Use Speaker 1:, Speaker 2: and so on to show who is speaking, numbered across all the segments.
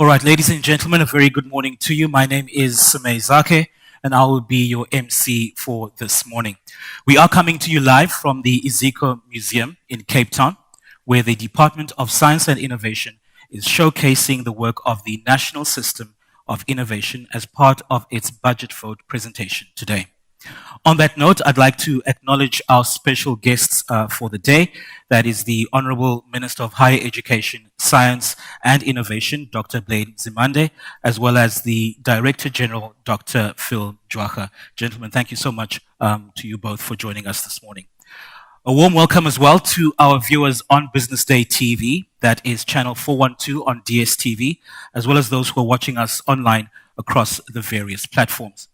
Speaker 1: All right, ladies and gentlemen, a very good morning to you. My name is Sumay Zake, and I will be your MC for this morning. We are coming to you live from the Iziko Museum in Cape Town, where the Department of Science and Innovation is showcasing the work of the National System of Innovation as part of its budget vote presentation today. On that note, I'd like to acknowledge our special guests for the day. That is the Honorable Minister of Higher Education, Science and Innovation, Dr. Blade Nzimande, as well as the Director General, Dr. Phil Jwacha. Gentlemen, thank you so much to you both for joining us this morning. A warm welcome as well to our viewers on Business Day TV, that is channel 412 on DSTV, as well as those who are watching us online across the various platforms.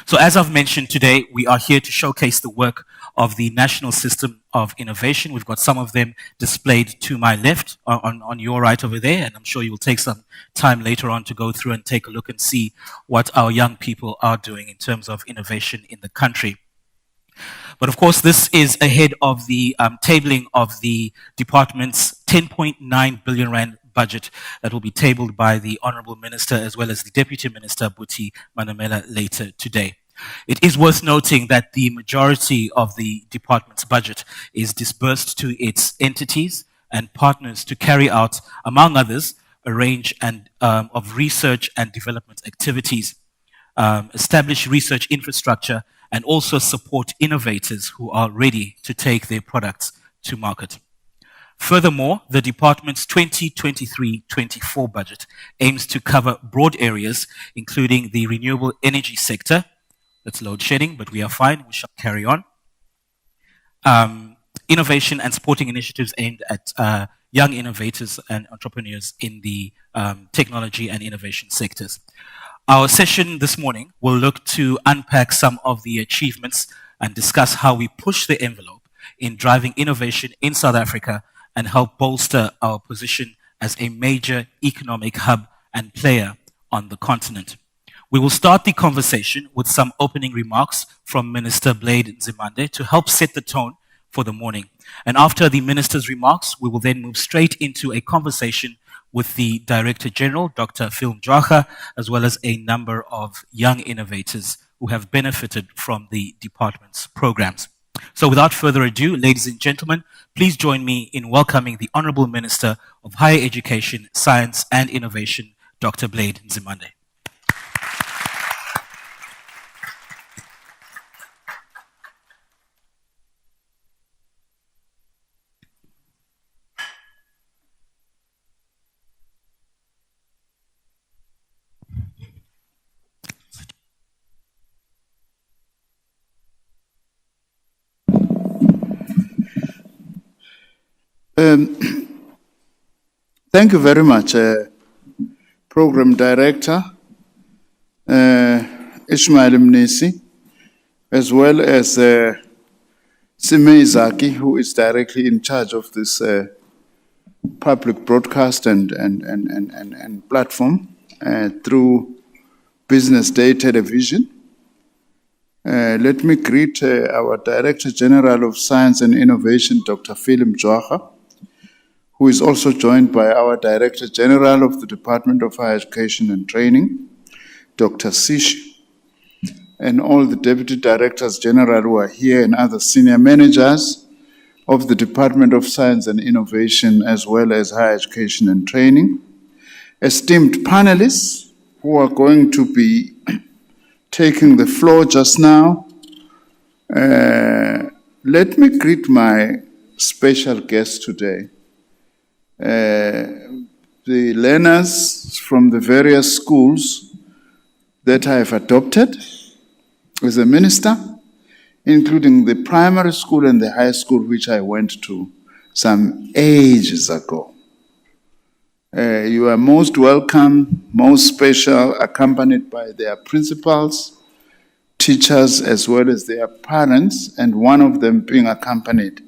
Speaker 1: So as I've mentioned today, we are here to showcase the work of the National System of Innovation. We've got some of them displayed to my left, on your right over there, and I'm sure you will take some time later on to go through and take a look and see what our young people are doing in terms of innovation in the country. But of course, this is ahead of the tabling of the department's 10.9 billion rand budget that will be tabled by the Honorable Minister as well as the Deputy Minister, Buti Manamela, later today. It is worth noting that the majority of the department's budget is disbursed to its entities and partners to carry out, among others, a range of research and development activities, establish research infrastructure, and also support innovators who are ready to take their products to market. Furthermore, the department's 2023-24 budget aims to cover broad areas, including the renewable energy sector. That's load shedding, but we are fine. We shall carry on. Innovation and supporting initiatives aimed at young innovators and entrepreneurs in the technology and innovation sectors. Our session this morning will look to unpack some of the achievements and discuss how we push the envelope in driving innovation in South Africa and help bolster our position as a major economic hub and player on the continent. We will start the conversation with some opening remarks from Minister Blade Nzimande to help set the tone for the morning. And after the Minister's remarks, we will then move straight into a conversation with the Director General, Dr. Phil Jwacha, as well as a number of young innovators who have benefited from the department's programs. So without further ado, ladies and gentlemen, please join me in welcoming the Honorable Minister of Higher Education, Science and Innovation, Dr. Blade Nzimande.
Speaker 2: Thank you very much, Program Director Ishmael Mnisi, as well as Sumay Zake, who is directly in charge of this public broadcast and platform through Business Day Television. Let me greet our Director General of Science and Innovation, Dr. Phil Jwacha, who is also joined by our Director General of the Department of Higher Education and Training, Dr. Sish, and all the Deputy Directors General who are here and other senior managers of the Department of Science and Innovation, as well as Higher Education and Training, esteemed panelists who are going to be taking the floor just now. Let me greet my special guest today. The learners from the various schools that I have adopted as a minister, including the primary school and the high school which I went to some ages ago. You are most welcome, most special, accompanied by their principals, teachers, as well as their parents, and one of them being accompanied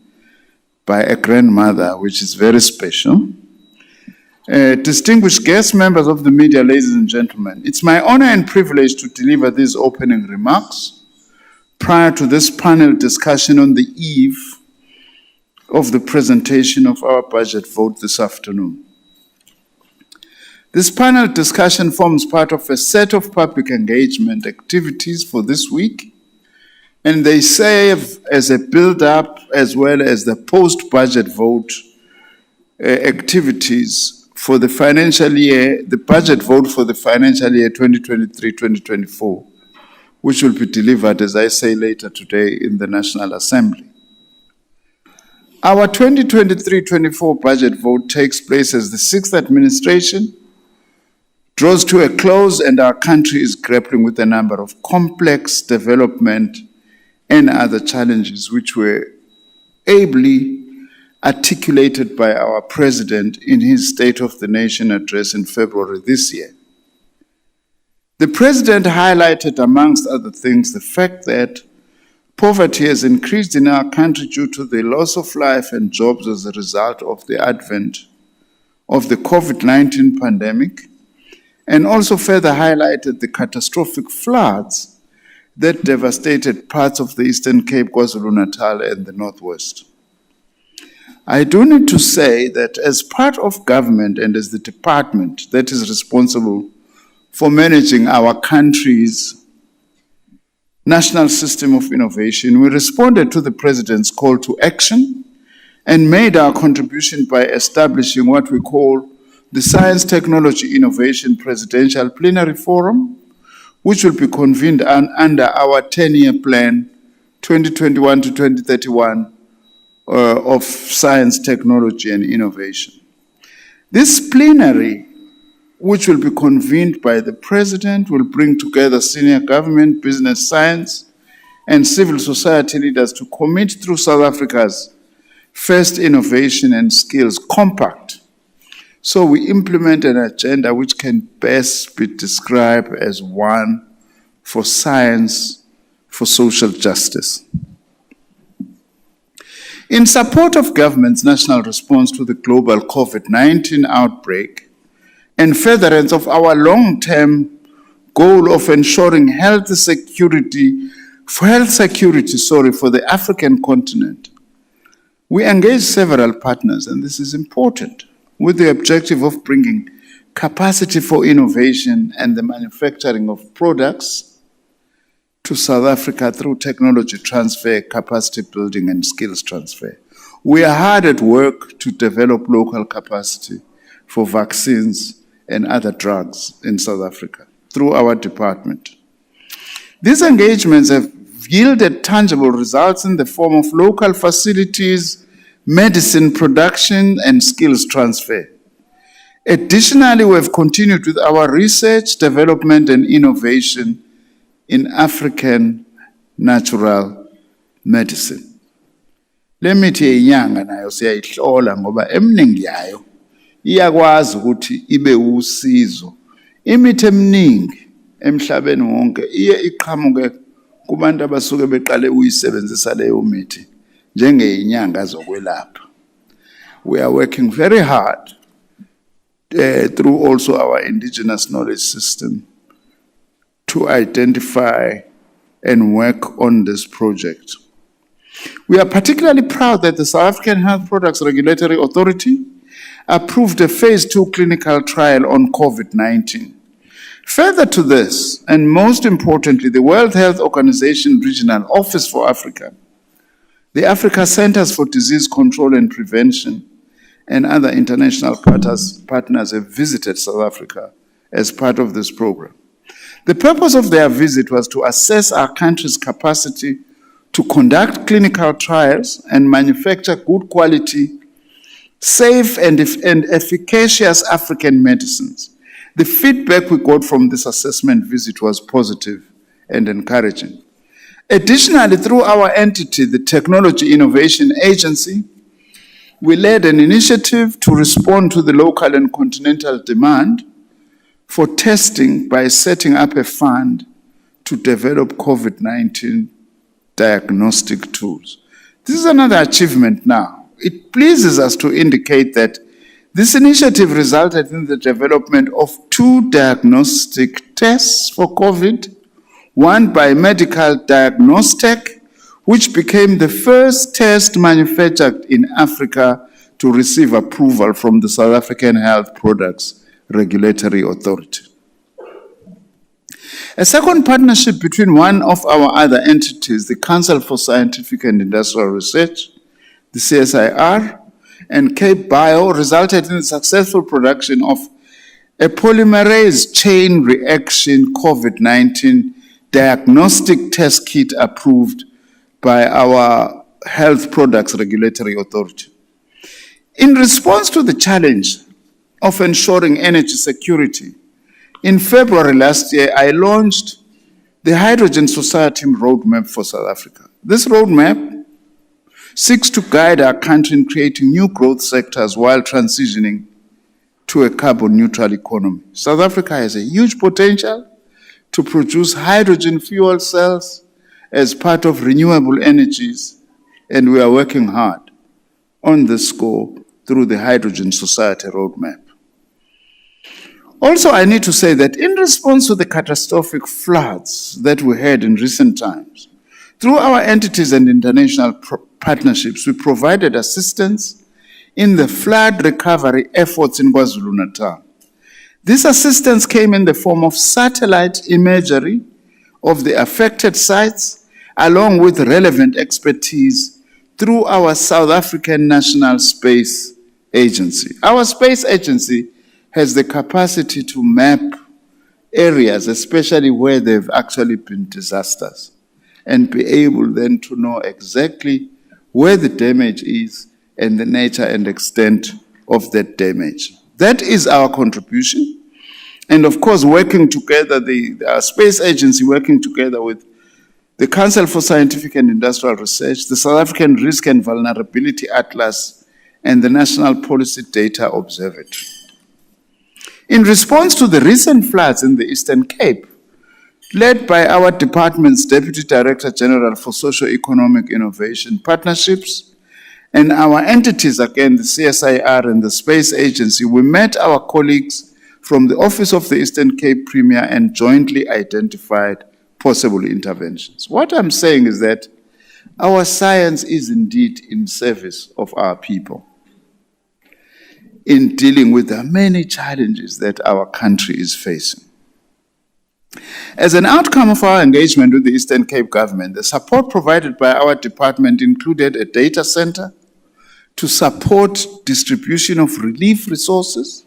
Speaker 2: by a grandmother, which is very special. Distinguished guests, members of the media, ladies and gentlemen, it's my honor and privilege to deliver these opening remarks prior to this panel discussion on the eve of the presentation of our budget vote this afternoon. This panel discussion forms part of a set of public engagement activities for this week, and they serve as a build-up as well as the post-budget vote activities for the financial year, the budget vote for the financial year 2023-2024, which will be delivered, as I say, later today in the National Assembly. Our 2023-24 budget vote takes place as the sixth administration draws to a close and our country is grappling with a number of complex development and other challenges which were ably articulated by our President in his State of the Nation address in February this year. The President highlighted, amongst other things, the fact that poverty has increased in our country due to the loss of life and jobs as a result of the advent of the COVID-19 pandemic, and also further highlighted the catastrophic floods that devastated parts of the Eastern Cape, KwaZulu-Natal, and the Northwest. I do need to say that as part of government and as the department that is responsible for managing our country's national system of innovation, we responded to the President's call to action and made our contribution by establishing what we call the Science, Technology, Innovation Presidential Plenary Forum, which will be convened under our 10-year plan, 2021 to 2031, of science, technology, and innovation. This plenary, which will be convened by the President, will bring together senior government, business, science, and civil society leaders to commit through South Africa's first Innovation and Skills Compact. So we implement an agenda which can best be described as one for science, for social justice. In support of government's national response to the global COVID-19 outbreak and furtherance of our long-term goal of ensuring health security for the African continent, we engaged several partners, and this is important, with the objective of bringing capacity for innovation and the manufacturing of products to South Africa through technology transfer, capacity building, and skills transfer. We are hard at work to develop local capacity for vaccines and other drugs in South Africa through our department. These engagements have yielded tangible results in the form of local facilities, medicine production, and skills transfer. Additionally, we have continued with our research, development, and innovation in African natural medicine. Le mithi yenyanga nayo siyayihlola ngoba eminingi yayo iyakwazi ukuthi ibe usizo. Imithi eminingi emhlabeni wonke iye iqhamuke kubantu abasuke beqale uyisebenzisa leyo mithi njengezinyanga zokwelapha. We are working very hard through also our indigenous knowledge system to identify and work on this project. We are particularly proud that the South African Health Products Regulatory Authority approved a phase 2 clinical trial on COVID-19. Further to this, and most importantly, the World Health Organization Regional Office for Africa, the Africa Centers for Disease Control and Prevention, and other international partners have visited South Africa as part of this program. The purpose of their visit was to assess our country's capacity to conduct clinical trials and manufacture good quality, safe and efficacious African medicines. The feedback we got from this assessment visit was positive and encouraging. Additionally, through our entity, the Technology Innovation Agency, we led an initiative to respond to the local and continental demand for testing by setting up a fund to develop COVID-19 diagnostic tools. This is another achievement now. It pleases us to indicate that this initiative resulted in the development of 2 diagnostic tests for COVID, one by Medical Diagnostic, which became the first test manufactured in Africa to receive approval from the South African Health Products Regulatory Authority. A second partnership between one of our other entities, the Council for Scientific and Industrial Research, the CSIR, and Cape Bio resulted in the successful production of a polymerase chain reaction COVID-19 diagnostic test kit approved by our Health Products Regulatory Authority. In response to the challenge of ensuring energy security, in February last year, I launched the Hydrogen Society Roadmap for South Africa. This roadmap seeks to guide our country in creating new growth sectors while transitioning to a carbon-neutral economy. South Africa has a huge potential to produce hydrogen fuel cells as part of renewable energies, and we are working hard on this score through the Hydrogen Society Roadmap. Also, I need to say that in response to the catastrophic floods that we had in recent times, through our entities and international partnerships, we provided assistance in the flood recovery efforts in KwaZulu-Natal. This assistance came in the form of satellite imagery of the affected sites, along with relevant expertise through our South African National Space Agency. Our space agency has the capacity to map areas, especially where there have actually been disasters, and be able then to know exactly where the damage is and the nature and extent of that damage. That is our contribution. And of course, working together, our space agency working together with the Council for Scientific and Industrial Research, the South African Risk and Vulnerability Atlas, and the National Policy Data Observatory. In response to the recent floods in the Eastern Cape, led by our department's Deputy Director General for Socio-Economic Innovation Partnerships, and our entities, again, the CSIR and the Space Agency, we met our colleagues from the Office of the Eastern Cape Premier and jointly identified possible interventions. What I'm saying is that our science is indeed in service of our people in dealing with the many challenges that our country is facing. As an outcome of our engagement with the Eastern Cape government, the support provided by our department included a data center to support distribution of relief resources,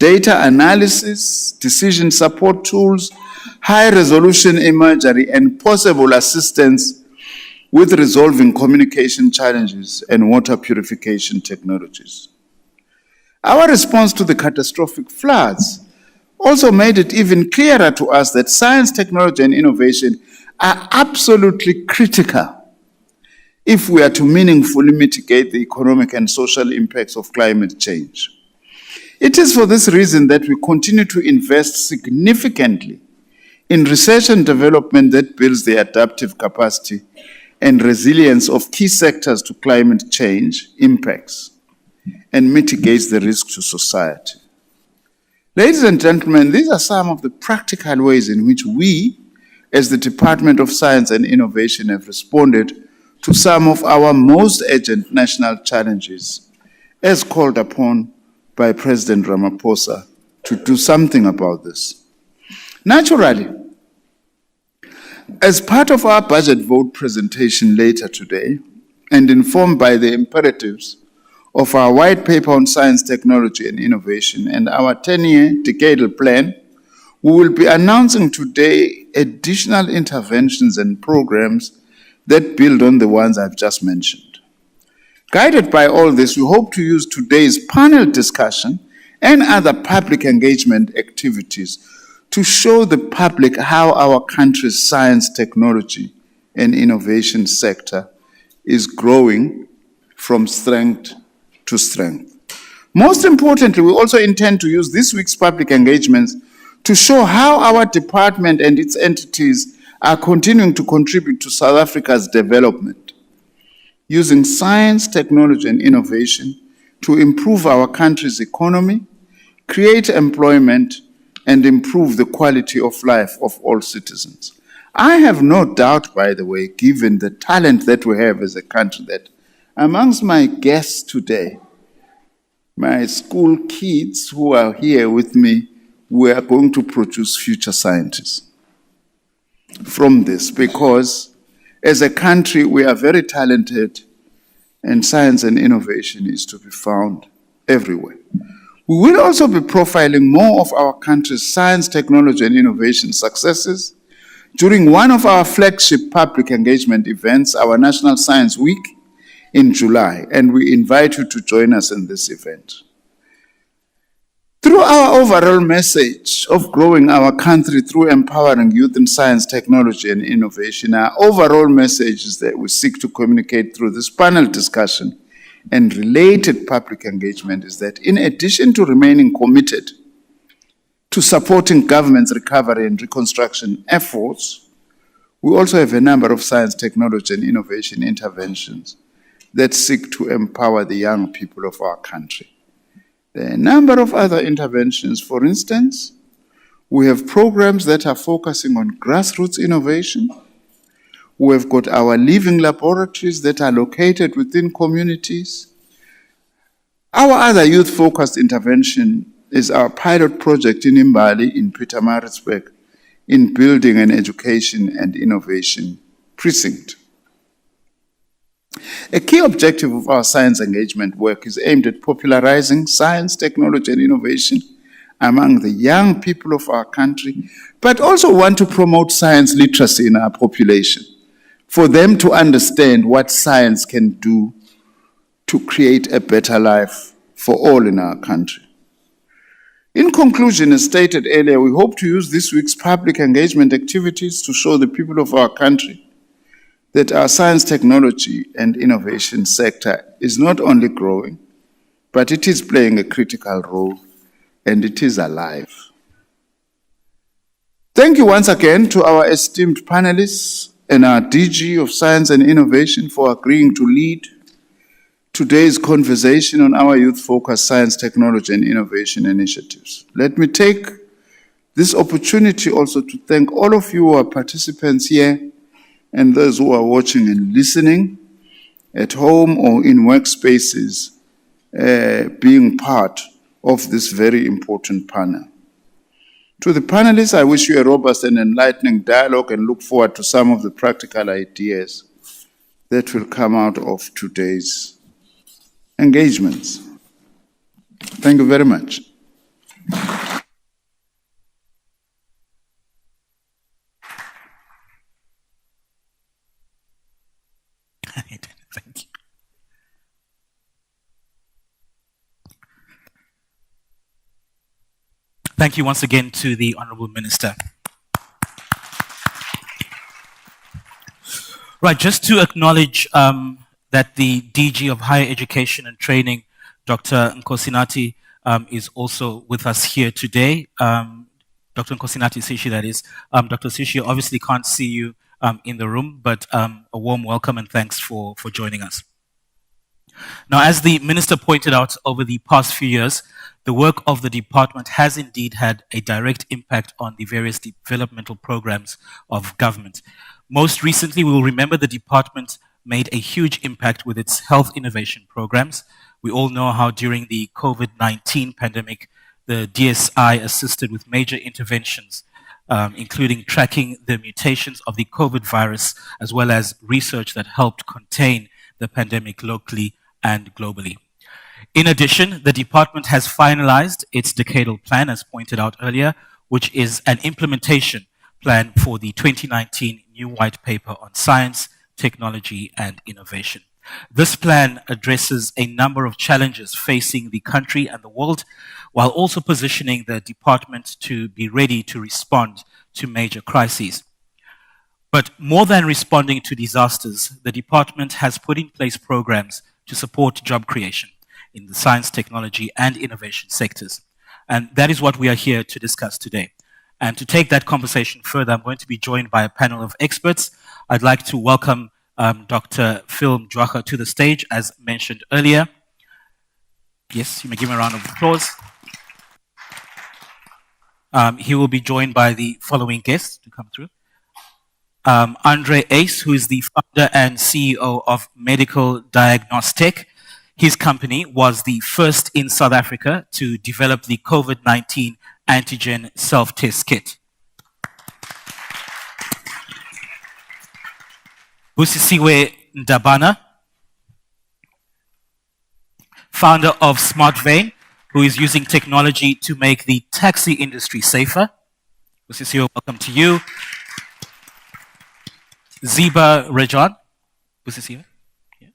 Speaker 2: data analysis, decision support tools, high-resolution imagery, and possible assistance with resolving communication challenges and water purification technologies. Our response to the catastrophic floods also made it even clearer to us that science, technology, and innovation are absolutely critical if we are to meaningfully mitigate the economic and social impacts of climate change. It is for this reason that we continue to invest significantly in research and development that builds the adaptive capacity and resilience of key sectors to climate change impacts and mitigates the risk to society. Ladies and gentlemen, these are some of the practical ways in which we, as the Department of Science and Innovation, have responded to some of our most urgent national challenges, as called upon by President Ramaphosa to do something about this. Naturally, as part of our budget vote presentation later today, and informed by the imperatives of our white paper on science, technology, and innovation and our 10-year decadal plan, we will be announcing today additional interventions and programs that build on the ones I've just mentioned. Guided by all this, we hope to use today's panel discussion and other public engagement activities to show the public how our country's science, technology, and innovation sector is growing from strength to strength. Most importantly, we also intend to use this week's public engagements to show how our department and its entities are continuing to contribute to South Africa's development, using science, technology, and innovation to improve our country's economy, create employment, and improve the quality of life of all citizens. I have no doubt, by the way, given the talent that we have as a country, that amongst my guests today, my school kids who are here with me, we are going to produce future scientists from this, because as a country, we are very talented, and science and innovation is to be found everywhere. We will also be profiling more of our country's science, technology, and innovation successes during one of our flagship public engagement events, our National Science Week in July, and we invite you to join us in this event. Through our overall message of growing our country through empowering youth in science, technology, and innovation, our overall message is that we seek to communicate through this panel discussion and related public engagement is that in addition to remaining committed to supporting government's recovery and reconstruction efforts, we also have a number of science, technology, and innovation interventions that seek to empower the young people of our country. There are a number of other interventions. For instance, we have programs that are focusing on grassroots innovation. We've got our living laboratories that are located within communities. Our other youth-focused intervention is our pilot project in Imbali, in Pietermaritzburg, in building an education and innovation precinct. A key objective of our science engagement work is aimed at popularizing science, technology, and innovation among the young people of our country, but also want to promote science literacy in our population, for them to understand what science can do to create a better life for all in our country. In conclusion, as stated earlier, we hope to use this week's public engagement activities to show the people of our country that our science, technology, and innovation sector is not only growing, but it is playing a critical role, and it is alive. Thank you once again to our esteemed panelists and our DG of Science and Innovation for agreeing to lead today's conversation on our youth-focused science, technology, and innovation initiatives. Let me take this opportunity also to thank all of you who are participants here and those who are watching and listening at home or in workspaces, being part of this very important panel. To the panelists, I wish you a robust and enlightening dialogue and look forward to some of the practical ideas that will come out of today's engagements. Thank you very much.
Speaker 1: Thank you. Thank you once again to the Honourable Minister. Right, just to acknowledge that the DG of Higher Education and Training, Dr. Nkosinati, is also with us here today. Dr. Nkosinati Sishi, that is. Dr. Sishi, obviously can't see you in the room, but a warm welcome and thanks for joining us. Now, as the Minister pointed out, over the past few years, the work of the department has indeed had a direct impact on the various developmental programs of government. Most recently, we will remember the department made a huge impact with its health innovation programs. We all know how during the COVID-19 pandemic, the DSI assisted with major interventions, including tracking the mutations of the COVID virus, as well as research that helped contain the pandemic locally and globally. In addition, the department has finalized its decadal plan, as pointed out earlier, which is an implementation plan for the 2019 new white paper on science, technology, and innovation. This plan addresses a number of challenges facing the country and the world, while also positioning the department to be ready to respond to major crises. But more than responding to disasters, the department has put in place programs to support job creation in the science, technology, and innovation sectors. And that is what we are here to discuss today. And to take that conversation further, I'm going to be joined by a panel of experts. I'd like to welcome Dr. Phil Mjwaka to the stage, as mentioned earlier. Yes, you may give him a round of applause. He will be joined by the following guests to come through. Andre Ace, who is the founder and CEO of Medical Diagnostic. His company was the first in South Africa to develop the COVID-19 antigen self-test kit. Busisiwe Ndabana, founder of SmartVein, who is using technology to make the taxi industry safer. Busisiwe, welcome to you. Ziba Rajan. Busisiwe? Yeah.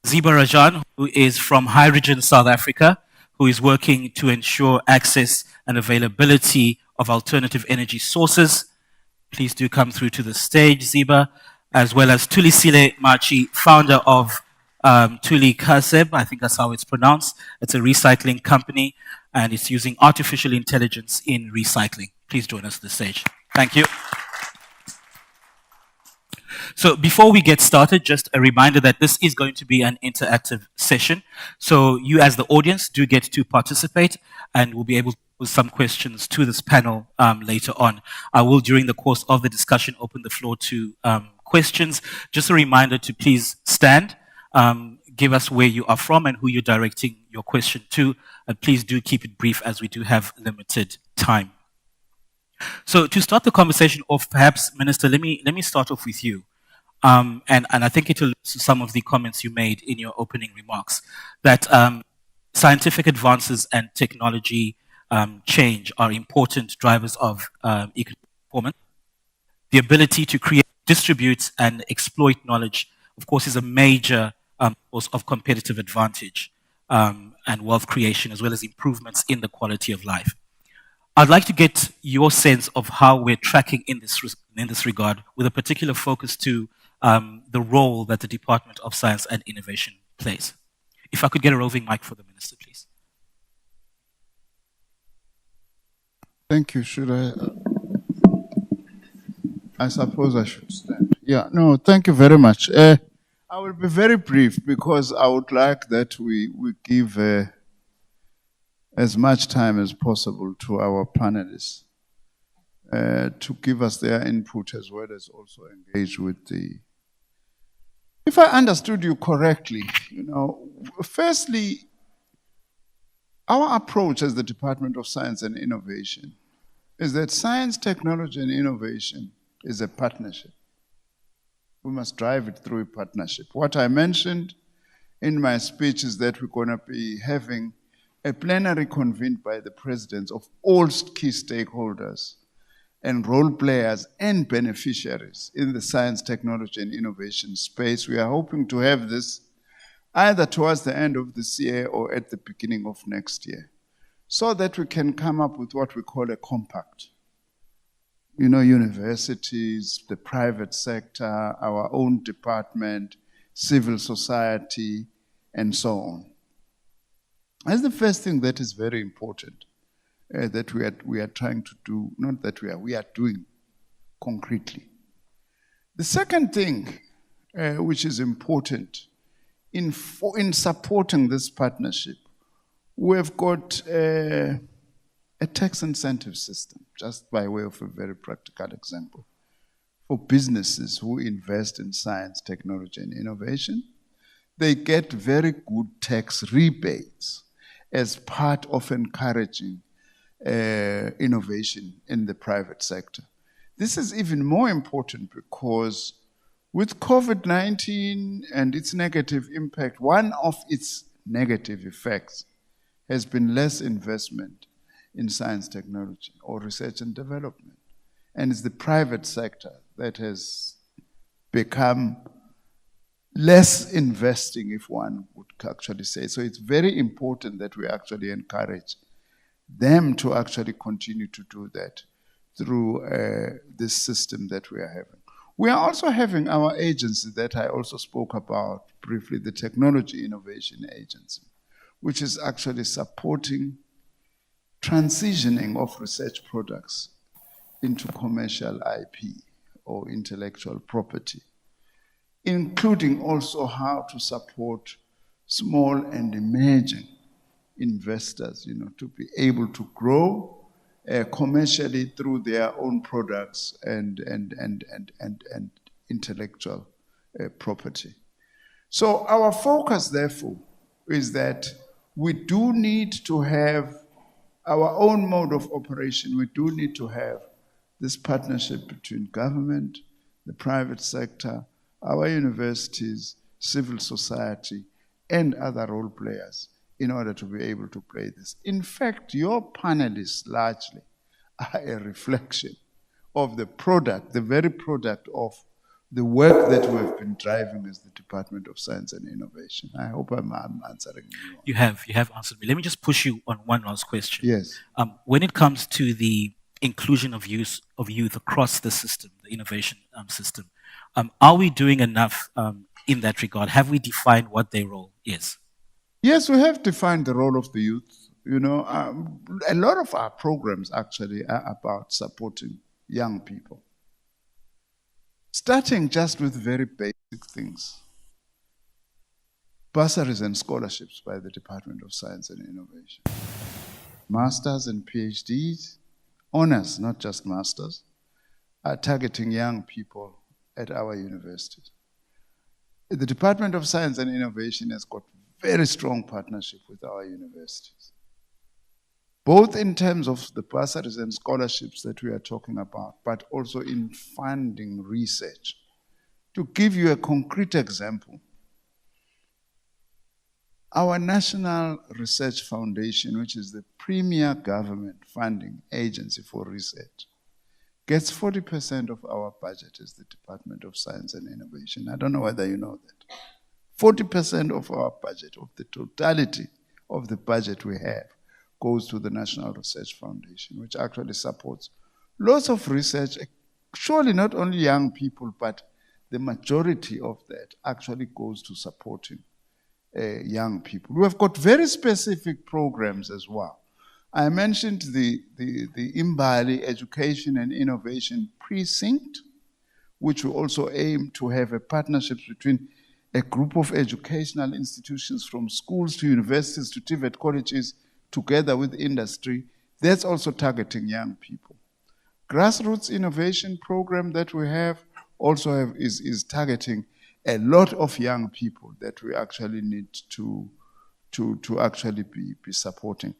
Speaker 1: Ziba Rajan, who is from Hydrogen South Africa, who is working to ensure access and availability of alternative energy sources. Please do come through to the stage, Ziba, as well as Tulisile Machi, founder of Tuli Kaseb, I think that's how it's pronounced. It's a recycling company, and it's using artificial intelligence in recycling. Please join us on the stage. Thank you. So before we get started, just a reminder that this is going to be an interactive session. So you as the audience do get to participate, and we'll be able to pose some questions to this panel later on. I will, during the course of the discussion, open the floor to questions. Just a reminder to please stand, give us where you are from and who you're directing your question to, and please do keep it brief as we do have limited time. So to start the conversation off, perhaps, Minister, let me start off with you. And I think it will to some of the comments you made in your opening remarks, that scientific advances and technology change are important drivers of economic performance. The ability to create, distribute, and exploit knowledge, of course, is a major source of competitive advantage and wealth creation, as well as improvements in the quality of life. I'd like to get your sense of how we're tracking in this regard, with a particular focus to the role that the Department of Science and Innovation plays. If I could get a roving mic for the Minister, please.
Speaker 2: Thank you. Should I suppose I should stand. Yeah, no, thank you very much. I will be very brief because I would like that we give as much time as possible to our panelists to give us their input, as well as also engage with the... If I understood you correctly, firstly, our approach as the Department of Science and Innovation is that science, technology, and innovation is a partnership. We must drive it through a partnership. What I mentioned in my speech is that we're going to be having a plenary convened by the presidents of all key stakeholders and role players and beneficiaries in the science, technology, and innovation space. We are hoping to have this either towards the end of this year or at the beginning of next year, so that we can come up with what we call a compact. Universities, the private sector, our own department, civil society, and so on. That's the first thing that is very important that we are trying to do, not that we are doing concretely. The second thing which is important in supporting this partnership, we've got a tax incentive system, just by way of a very practical example. For businesses who invest in science, technology, and innovation, they get very good tax rebates as part of encouraging innovation in the private sector. This is even more important because with COVID-19 and its negative impact, one of its negative effects has been less investment in science, technology, or research and development. And it's the private sector that has become less investing, if one would actually say. So it's very important that we actually encourage them to actually continue to do that through this system that we are having. We are also having our agency that I also spoke about briefly, the Technology Innovation Agency, which is actually supporting transitioning of research products into commercial IP or intellectual property, including also how to support small and emerging investors, to be able to grow commercially through their own products and intellectual property. So our focus, therefore, is that we do need to have our own mode of operation. We do need to have this partnership between government, the private sector, our universities, civil society, and other role players in order to be able to play this. In fact, your panelists largely are a reflection of the product, the very product of the work that we've been driving as the Department of Science and Innovation. I hope I'm answering you.
Speaker 1: You have answered me. Let me just push you on one last question.
Speaker 2: Yes.
Speaker 1: When it comes to the inclusion of youth across the system, the innovation system, are we doing enough in that regard? Have we defined what their role is?
Speaker 2: Yes, we have defined the role of the youth. You know, a lot of our programs actually are about supporting young people. Starting just with very basic things. Bursaries and scholarships by the Department of Science and Innovation. Masters and PhDs, honors, not just masters, are targeting young people at our universities. The Department of Science and Innovation has got very strong partnership with our universities, both in terms of the bursaries and scholarships that we are talking about, but also in funding research. To give you a concrete example, our National Research Foundation, which is the premier government funding agency for research, gets 40% of our budget as the Department of Science and Innovation. I don't know whether you know that. 40% of our budget, of the totality of the budget we have, goes to the National Research Foundation, which actually supports lots of research, surely not only young people, but the majority of that actually goes to supporting young people. We have got very specific programs as well. I mentioned the Imbali Education and Innovation Precinct, which we also aim to have a partnership between a group of educational institutions from schools to universities to TVET colleges together with industry. That's also targeting young people. Grassroots innovation program that we have also is targeting a lot of young people that we actually need to actually be supporting.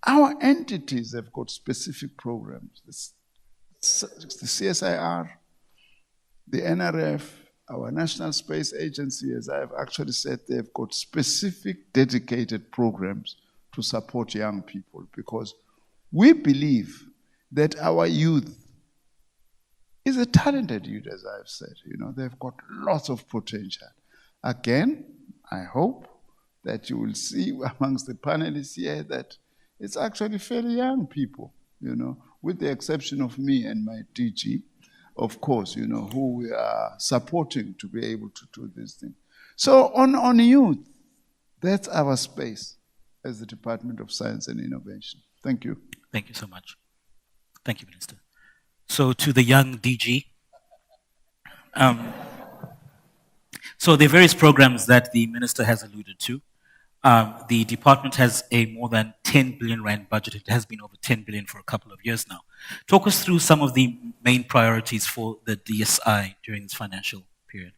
Speaker 2: Our entities have got specific programs. The CSIR, the NRF, our National Space Agency, as I've actually said, they've got specific dedicated programs to support young people because we believe that our youth is a talented youth, as I've said. You know, they've got lots of potential. Again, I hope that you will see amongst the panelists here that it's actually fairly young people, you know, with the exception of me and my DG, of course, you know, who we are supporting to be able to do this thing. So on youth, that's our space as the Department of Science and Innovation. Thank you.
Speaker 1: Thank you so much. Thank you, Minister. So to the young DG, so there are various programs that the Minister has alluded to. The department has a more than 10 billion rand budget. It has been over 10 billion for a couple of years now. Talk us through some of the main priorities for the DSI during this financial period.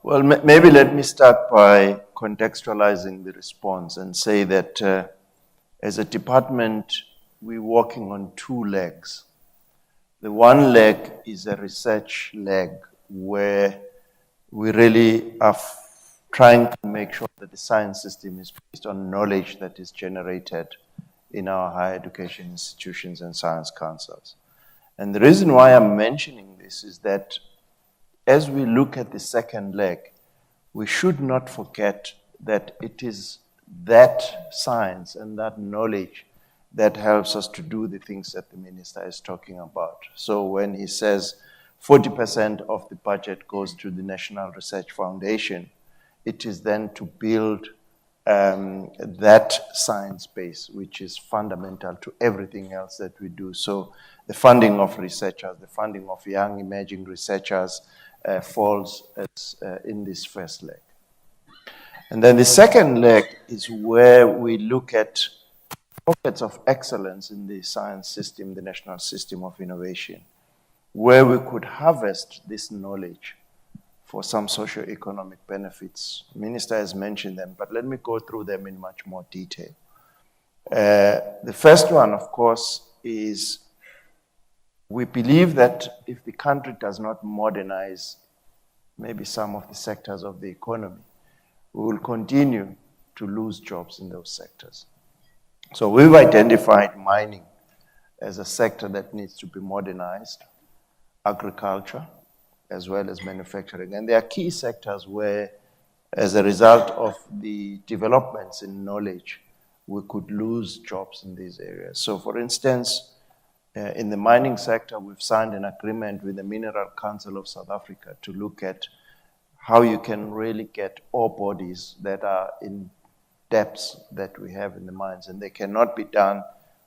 Speaker 3: Well, maybe let me start by contextualizing the response and say that as a department, we're walking on two legs. The one leg is a research leg where we really are trying to make sure that the science system is based on knowledge that is generated in our higher education institutions and science councils. And the reason why I'm mentioning this is that as we look at the second leg, we should not forget that it is that science and that knowledge that helps us to do the things that the minister is talking about. So when he says 40% of the budget goes to the National Research Foundation, it is then to build that science base, which is fundamental to everything else that we do. So the funding of researchers, the funding of young emerging researchers falls in this first leg. And then the second leg is where we look at pockets of excellence in the science system, the national system of innovation, where we could harvest this knowledge for some socio-economic benefits. Minister has mentioned them, but let me go through them in much more detail. The first one, of course, is we believe that if the country does not modernize maybe some of the sectors of the economy, we will continue to lose jobs in those sectors. So we've identified mining as a sector that needs to be modernized, agriculture, as well as manufacturing. And there are key sectors where, as a result of the developments in knowledge, we could lose jobs in these areas. So for instance, in the mining sector, we've signed an agreement with the Mineral Council of South Africa to look at how you can really get ore bodies that are in depths that we have in the mines, and they cannot be done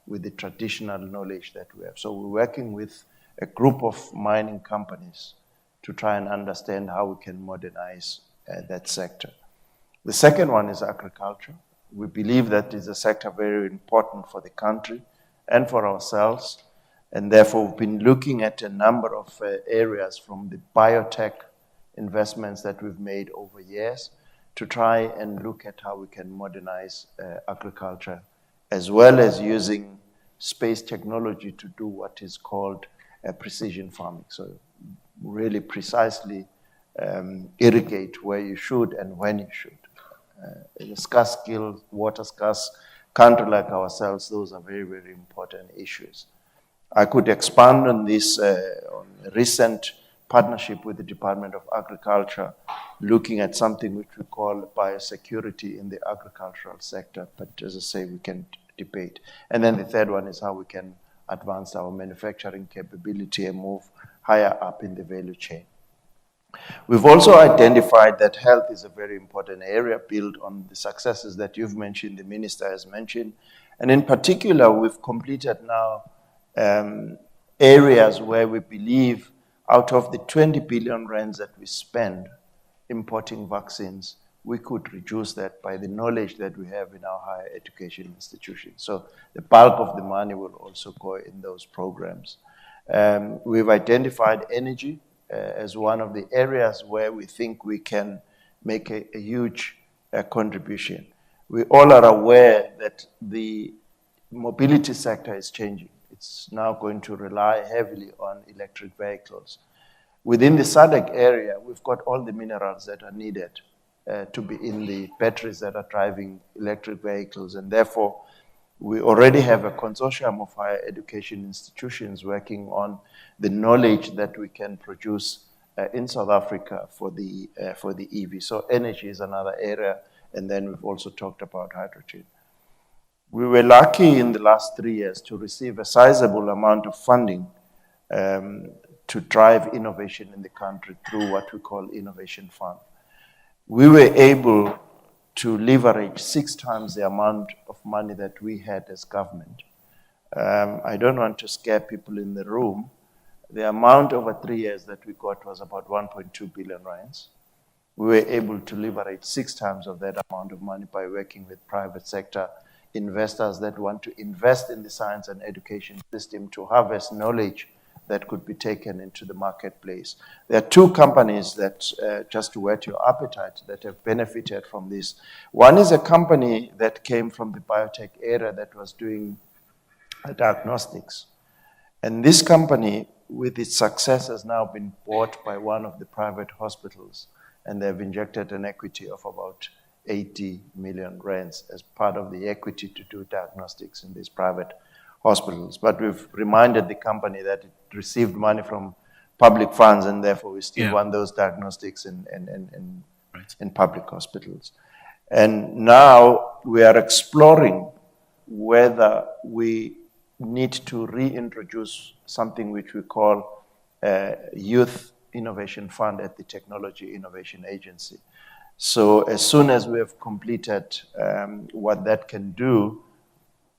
Speaker 3: with the traditional knowledge that we have. So we're working with a group of mining companies to try and understand how we can modernize that sector. The second one is agriculture. We believe that is a sector very important for the country and for ourselves, and therefore we've been looking at a number of areas from the biotech investments that we've made over years to try and look at how we can modernize agriculture, as well as using space technology to do what is called precision farming. So really precisely irrigate where you should and when you should. In a scarce skill, water scarce country like ourselves, those are very, very important issues. I could expand on this on a recent partnership with the Department of Agriculture, looking at something which we call biosecurity in the agricultural sector, but as I say, we can debate. And then the third one is how we can advance our manufacturing capability and move higher up in the value chain. We've also identified that health is a very important area, built on the successes that you've mentioned, the minister has mentioned. And in particular, we've completed now areas where we believe out of the 20 billion rands that we spend importing vaccines, we could reduce that by the knowledge that we have in our higher education institutions. So the bulk of the money will also go in those programs. We've identified energy as one of the areas where we think we can make a huge contribution. We all are aware that the mobility sector is changing. It's now going to rely heavily on electric vehicles. Within the SADC area, we've got all the minerals that are needed to be in the batteries that are driving electric vehicles, and therefore we already have a consortium of higher education institutions working on the knowledge that we can produce in South Africa for the EV. So energy is another area, and then we've also talked about hydrogen. We were lucky in the last 3 years to receive a sizable amount of funding to drive innovation in the country through what we call Innovation Fund. We were able to leverage 6 times the amount of money that we had as government. I don't want to scare people in the room. The amount over 3 years that we got was about 1.2 billion rands. We were able to leverage 6 times of that amount of money by working with private sector investors that want to invest in the science and education system to harvest knowledge that could be taken into the marketplace. There are 2 companies that, just to whet your appetite, that have benefited from this. One is a company that came from the biotech area that was doing diagnostics. And this company, with its success, has now been bought by one of the private hospitals, and they've injected an equity of about 80 million rands as part of the equity to do diagnostics in these private hospitals. But we've reminded the company that it received money from public funds, and therefore we still want those diagnostics in public hospitals. And now we are exploring whether we need to reintroduce something which we call Youth Innovation Fund at the Technology Innovation Agency. So as soon as we have completed what that can do,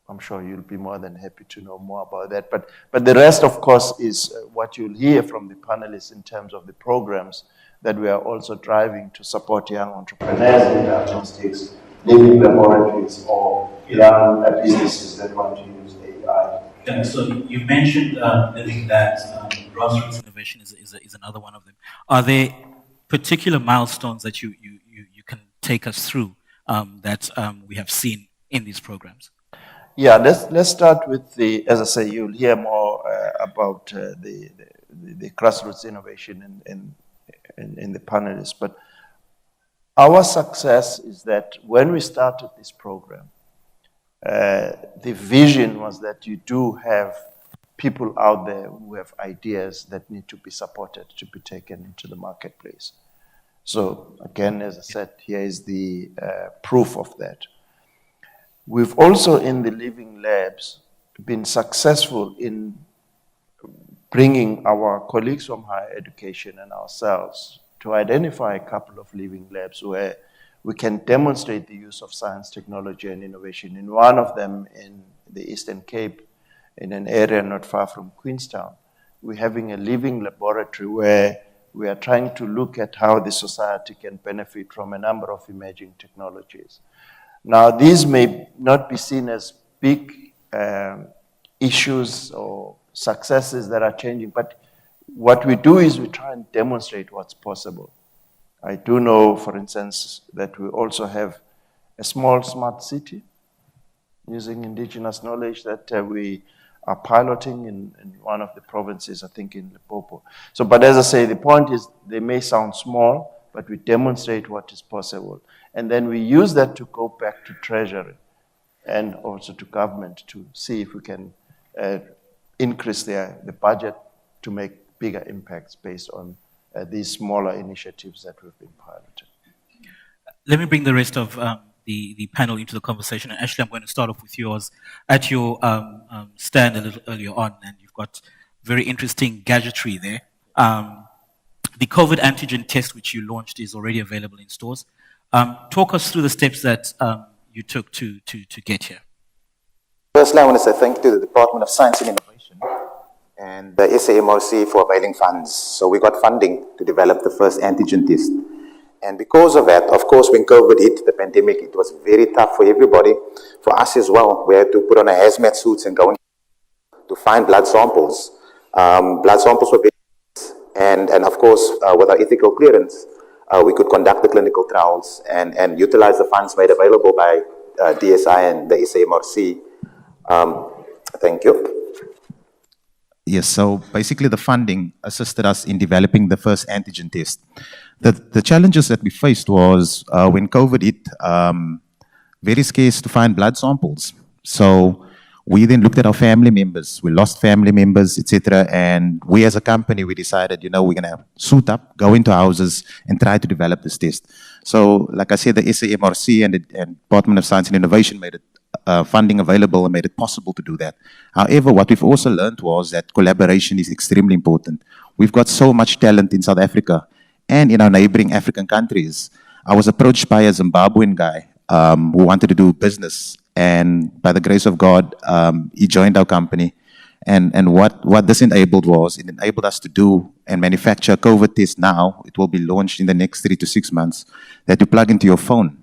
Speaker 3: I'm sure you'll be more than happy to know more about that. But the rest, of course, is what you'll hear from the panelists in terms of the programs that we are also driving to support young entrepreneurs in diagnostics, living laboratories, or young businesses that want to use AI.
Speaker 1: Yeah, so you mentioned that grassroots innovation is another one of them. Are there particular milestones that you can take us through that we have seen in these programs?
Speaker 3: Yeah, let's start with as I say, you'll hear more about the grassroots innovation in the panelists. But our success is that when we started this program, the vision was that you do have people out there who have ideas that need to be supported to be taken into the marketplace. So again, as I said, here is the proof of that. We've also, in the Living Labs, been successful in bringing our colleagues from higher education and ourselves to identify a couple of Living Labs where we can demonstrate the use of science, technology, and innovation. In one of them in the Eastern Cape, in an area not far from Queenstown, we're having a living laboratory where we are trying to look at how the society can benefit from a number of emerging technologies. Now, these may not be seen as big issues or successes that are changing, but what we do is we try and demonstrate what's possible. I do know, for instance, that we also have a small smart city using indigenous knowledge that we are piloting in one of the provinces, I think in Limpopo. So, but as I say, the point is they may sound small, but we demonstrate what is possible. And then we use that to go back to Treasury and also to government to see if we can increase the budget to make bigger impacts based on these smaller initiatives that we've been piloting.
Speaker 1: Let me bring the rest of the panel into the conversation. And actually, I'm going to start off with yours. At your stand a little earlier on, and you've got very interesting gadgetry there. The COVID antigen test, which you launched, is already available in stores. Talk us through the steps that you took to get here.
Speaker 4: Firstly, I want to say thank you to the Department of Science and Innovation and the SAMRC for availing funds. So we got funding to develop the first antigen test. And because of that, of course, when COVID hit, the pandemic, it was very tough for everybody. For us as well, we had to put on our hazmat suits and go to find blood samples. Blood samples were very and of course, with our ethical clearance, we could conduct the clinical trials and utilize the funds made available by DSI and the SAMRC. Thank you.
Speaker 5: Yes, so basically the funding assisted us in developing the first antigen test. The challenges that we faced was when COVID hit, very scarce to find blood samples. So we then looked at our family members. We lost family members, etc. And we as a company, we decided, we're going to suit up, go into houses and try to develop this test. So like I said, the SAMRC and the Department of Science and Innovation made it funding available and made it possible to do that. However, what we've also learned was that collaboration is extremely important. We've got so much talent in South Africa and in our neighboring African countries. I was approached by a Zimbabwean guy who wanted to do business, and by the grace of God, he joined our company. And what this enabled was, it enabled us to do and manufacture a COVID test now. It will be launched in the next 3 to 6 months, that you plug into your phone.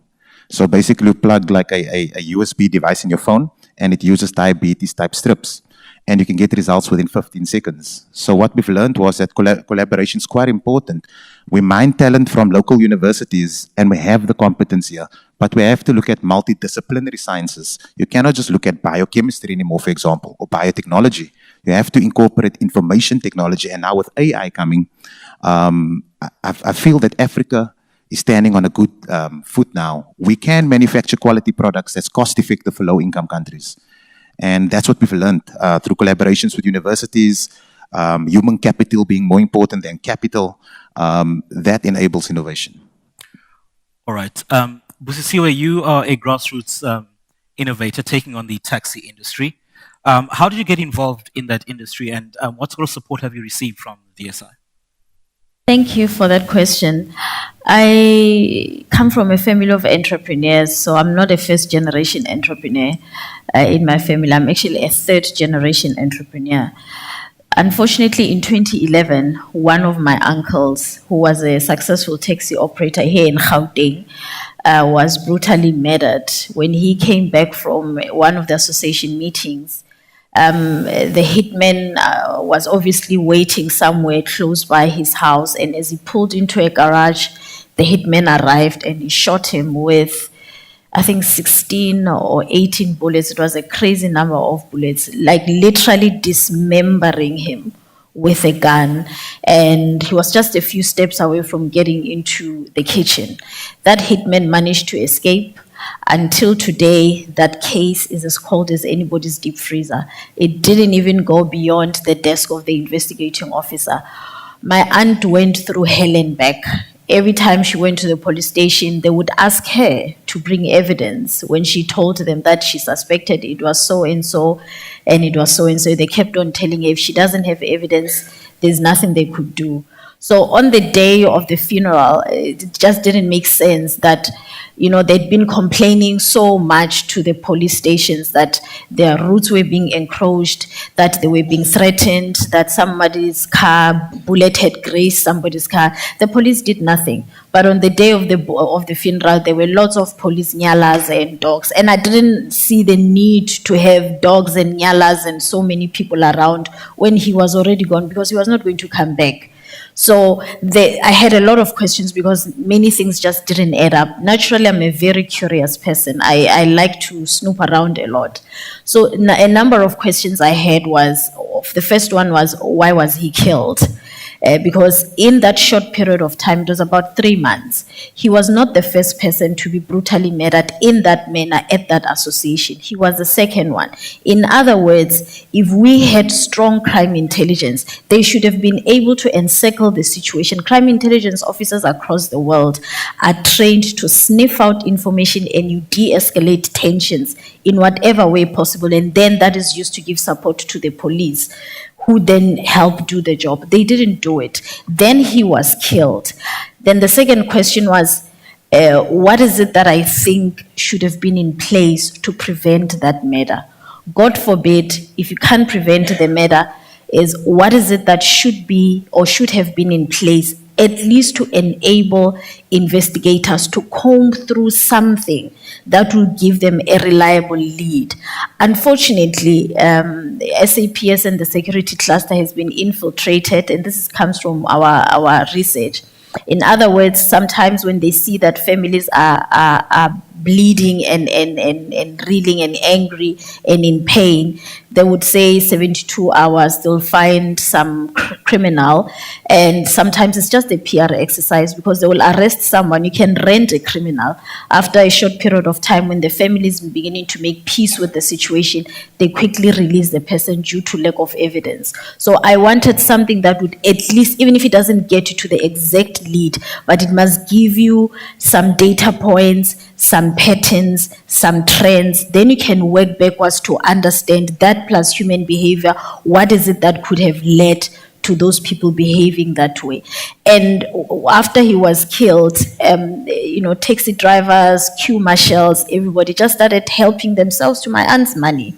Speaker 5: So basically, you plug like a USB device in your phone, and it uses diabetes type strips. And you can get results within 15 seconds. So what we've learned was that collaboration is quite important. We mine talent from local universities, and we have the competence here. But we have to look at multidisciplinary sciences. You cannot just look at biochemistry anymore, for example, or biotechnology. You have to incorporate information technology. And now with AI coming, I feel that Africa is standing on a good foot now. We can manufacture quality products that's cost-effective for low-income countries. And that's what we've learned through collaborations with universities, human capital being more important than capital. That enables innovation.
Speaker 1: All right. Busisiwe, you are a grassroots innovator taking on the taxi industry. How did you get involved in that industry, and what sort of support have you received from DSI?
Speaker 6: Thank you for that question. I come from a family of entrepreneurs, so I'm not a first-generation entrepreneur in my family. I'm actually a third-generation entrepreneur. Unfortunately, in 2011, one of my uncles, who was a successful taxi operator here in Gauteng, was brutally murdered when he came back from one of the association meetings. The hitman was obviously waiting somewhere close by his house, and as he pulled into a garage, the hitman arrived and he shot him with, I think, 16 or 18 bullets. It was a crazy number of bullets, like literally dismembering him with a gun. And he was just a few steps away from getting into the kitchen. That hitman managed to escape. Until today, that case is as cold as anybody's deep freezer. It didn't even go beyond the desk of the investigating officer. My aunt went through hell and back. Every time she went to the police station, they would ask her to bring evidence. When she told them that she suspected it was so and so, and it was so and so, they kept on telling her if she doesn't have evidence, there's nothing they could do. So on the day of the funeral, it just didn't make sense that, they'd been complaining so much to the police stations that their routes were being encroached, that they were being threatened, that somebody's car, bullet had grazed somebody's car. The police did nothing. But on the day of the funeral, there were lots of police nyalas and dogs. And I didn't see the need to have dogs and nyalas and so many people around when he was already gone, because he was not going to come back. So I had a lot of questions because many things just didn't add up. Naturally, I'm a very curious person. I like to snoop around a lot. So a number of questions I had was, the first one was, why was he killed? Because in that short period of time, it was about 3 months, he was not the first person to be brutally murdered in that manner at that association. He was the second one. In other words, if we had strong crime intelligence, they should have been able to encircle the situation. Crime intelligence officers across the world are trained to sniff out information and you de-escalate tensions in whatever way possible, and then that is used to give support to the police, who then help do the job. They didn't do it. Then he was killed. Then the second question was, what is it that I think should have been in place to prevent that murder? God forbid, if you can't prevent the murder, is what is it that should be or should have been in place, at least to enable investigators to comb through something that will give them a reliable lead. Unfortunately, SAPS and the security cluster has been infiltrated, and this comes from our research. In other words, sometimes when they see that families are bleeding and reeling and angry and in pain, they would say 72 hours, they'll find some criminal. And sometimes it's just a PR exercise because they will arrest someone. You can rent a criminal. After a short period of time, when the family is beginning to make peace with the situation, they quickly release the person due to lack of evidence. So I wanted something that would at least, even if it doesn't get you to the exact lead, but it must give you some data points, some patterns, some trends. Then you can work backwards to understand that plus human behavior. What is it that could have led to those people behaving that way? And after he was killed, taxi drivers, queue marshals, everybody just started helping themselves to my aunt's money.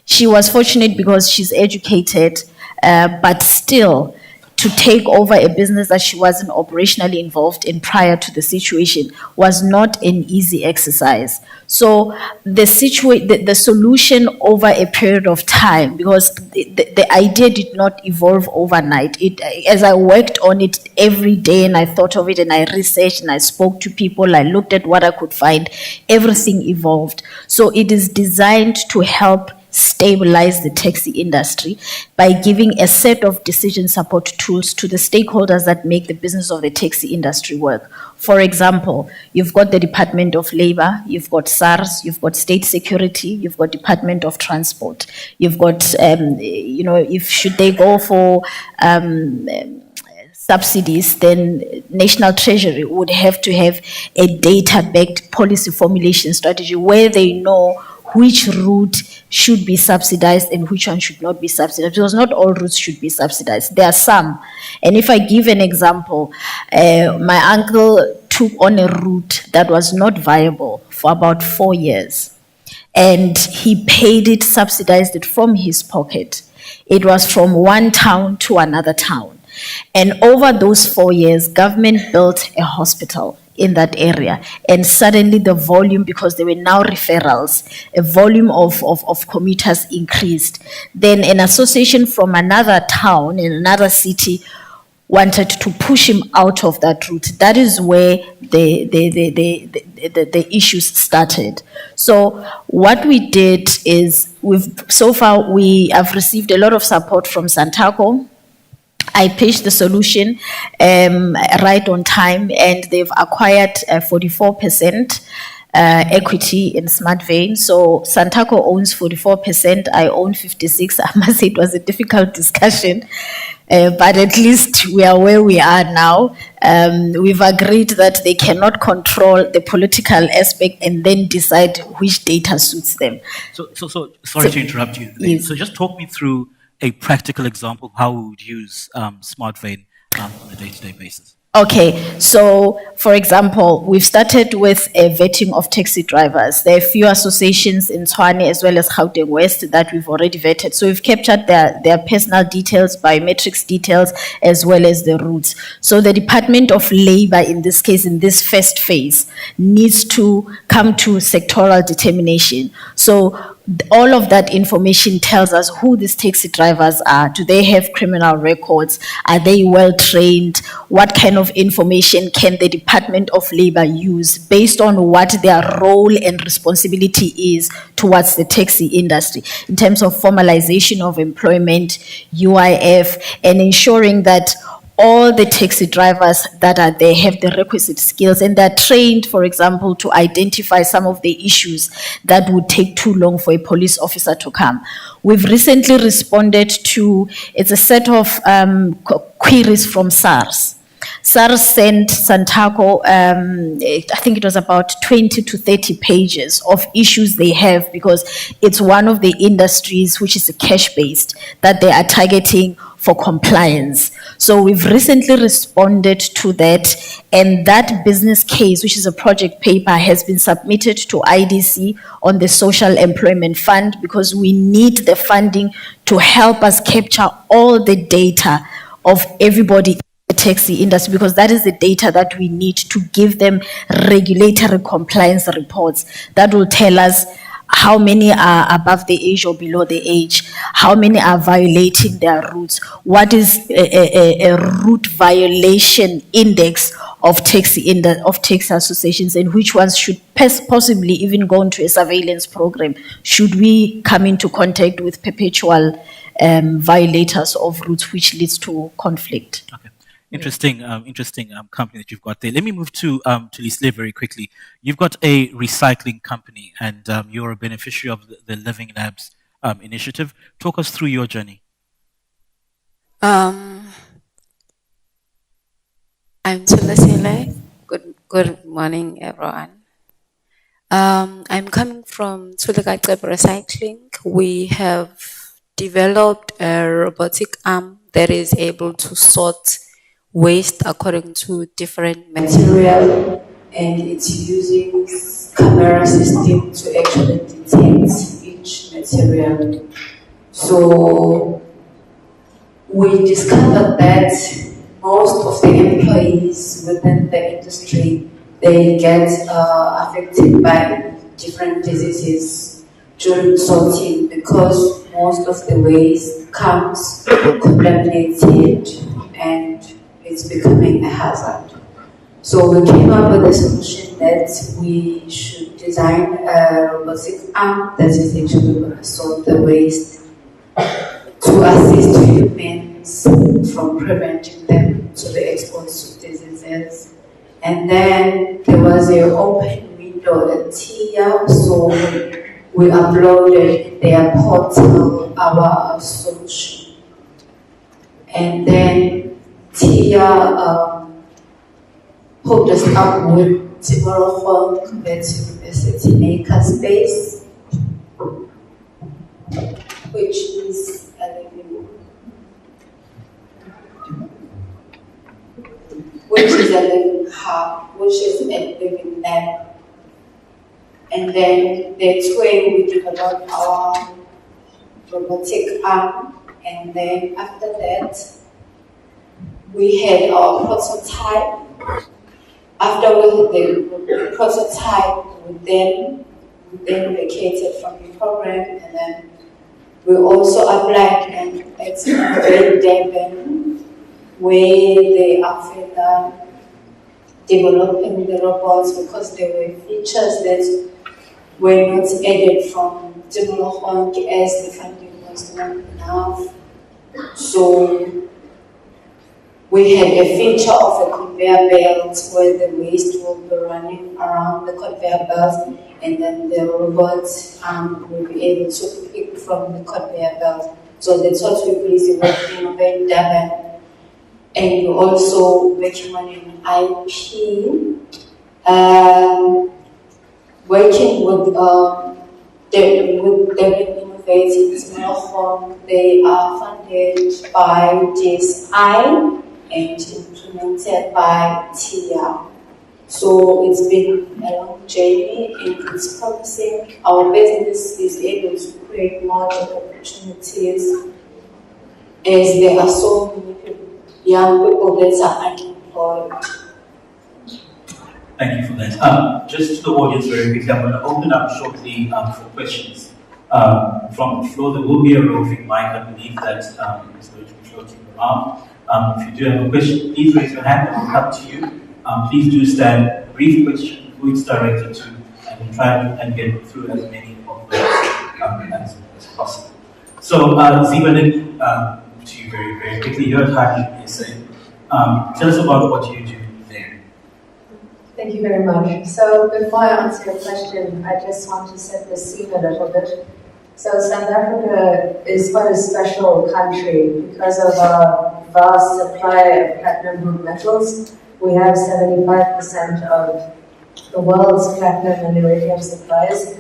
Speaker 6: She was fortunate because she's educated, but still, to take over a business that she wasn't operationally involved in prior to the situation was not an easy exercise. So the solution over a period of time, because the idea did not evolve overnight. As I worked on it every day and I thought of it and I researched and I spoke to people, I looked at what I could find, everything evolved. So it is designed to help stabilize the taxi industry by giving a set of decision support tools to the stakeholders that make the business of the taxi industry work. For example, you've got the Department of Labor, you've got SARS, you've got State Security, you've got Department of Transport, you've got, if should they go for subsidies, then National Treasury would have to have a data-backed policy formulation strategy where they know which route should be subsidized and which one should not be subsidized, because not all routes should be subsidized. There are some. And if I give an example, my uncle took on a route that was not viable for about 4 years. And he paid it, subsidized it from his pocket. It was from one town to another town. And over those 4 years, government built a hospital in that area. And suddenly the volume, because there were now referrals, a volume of commuters increased. Then an association from another town in another city wanted to push him out of that route. That is where the issues started. So what we did is so far we have received a lot of support from Santaco. I pitched the solution right on time, and they've acquired 44% equity in Smart Vein. So Santaco owns 44%, I own 56%. I must say it was a difficult discussion, but at least we are where we are now. We've agreed that they cannot control the political aspect and then decide which data suits them.
Speaker 1: So sorry to interrupt you.
Speaker 6: Yes.
Speaker 1: So just talk me through a practical example of how we would use Smart Vein on a day-to-day basis.
Speaker 6: Okay, so for example, we've started with a vetting of taxi drivers. There are a few associations in Tshwane as well as Gauteng West that we've already vetted. So we've captured their personal details, biometrics details, as well as the routes. So the Department of Labor, in this case, in this first phase, needs to come to sectoral determination. So all of that information tells us who these taxi drivers are. Do they have criminal records? Are they well trained? What kind of information can the Department of Labor use based on what their role and responsibility is towards the taxi industry in terms of formalization of employment, UIF, and ensuring that all the taxi drivers that are there have the requisite skills and they're trained, for example, to identify some of the issues that would take too long for a police officer to come. We've recently responded to, it's a set of queries from SARS. SARS sent Santaco, I think it was about 20 to 30 pages of issues they have because it's one of the industries which is cash-based that they are targeting for compliance. So we've recently responded to that, and that business case, which is a project paper, has been submitted to IDC on the Social Employment Fund because we need the funding to help us capture all the data of everybody in the taxi industry, because that is the data that we need to give them regulatory compliance reports that will tell us how many are above the age or below the age, how many are violating their routes, what is a route violation index of taxi associations, and which ones should possibly even go into a surveillance program should we come into contact with perpetual violators of routes, which leads to conflict.
Speaker 1: Okay. Interesting company that you've got there. Let me move to Lisle very quickly. You've got a recycling company, and you're a beneficiary of the Living Labs initiative. Talk us through your journey.
Speaker 7: I'm Lisle. Good morning, everyone. I'm coming from Tsulegaxeb Recycling. We have developed a robotic arm that is able to sort waste according to different material, and it's using camera system to actually detect each material. So we discovered that most of the employees within the industry, they get affected by different diseases during sorting because most of the waste comes contaminated and it's becoming a hazard. So we came up with a solution that we should design a robotic arm that is actually going to sort the waste to assist humans from preventing them to be exposed to diseases. And then there was an open window at TIA, so we uploaded in their portal our solution. And then TIA hooked us up with Timoroko University Makerspace, which is a living hub, which is a living lab. And then that's where we developed our robotic arm. And then after that, we had our prototype, After the prototype, we then vacated from the program, and then we also applied and at Durban, where they are further developing the robots because there were features that were not added from Timolong as the funding was not enough. So we had a feature of a conveyor belt where the waste will be running around the conveyor belt, and then the robots will be able to pick from the conveyor belt. So that's what we're busy working on in Durban. And we're also working on an IP, working with Durban Innovative Timolong. They are funded by DSI and implemented by TIA. So it's been a long journey and it's promising. Our business is able to create more job opportunities as there are so many young people that are unemployed.
Speaker 1: Thank you for that. Just to the audience very quickly, I'm going to open up shortly for questions from the floor. There will be a roving mic, I believe, that is going to be floating around. If you do have a question, please raise your hand and we'll come to you. Please do stand. Brief question, who it's directed to, and we'll try and get through as many of those as possible. So, Ziba, to you very, very quickly. You're at Hydrogen SA. Tell us about what you do there.
Speaker 8: Thank you very much. So before I answer your question, I just want to set the scene a little bit. So South Africa is quite a special country because of our vast supply of platinum group metals. We have 75% of the world's platinum and iridium supplies.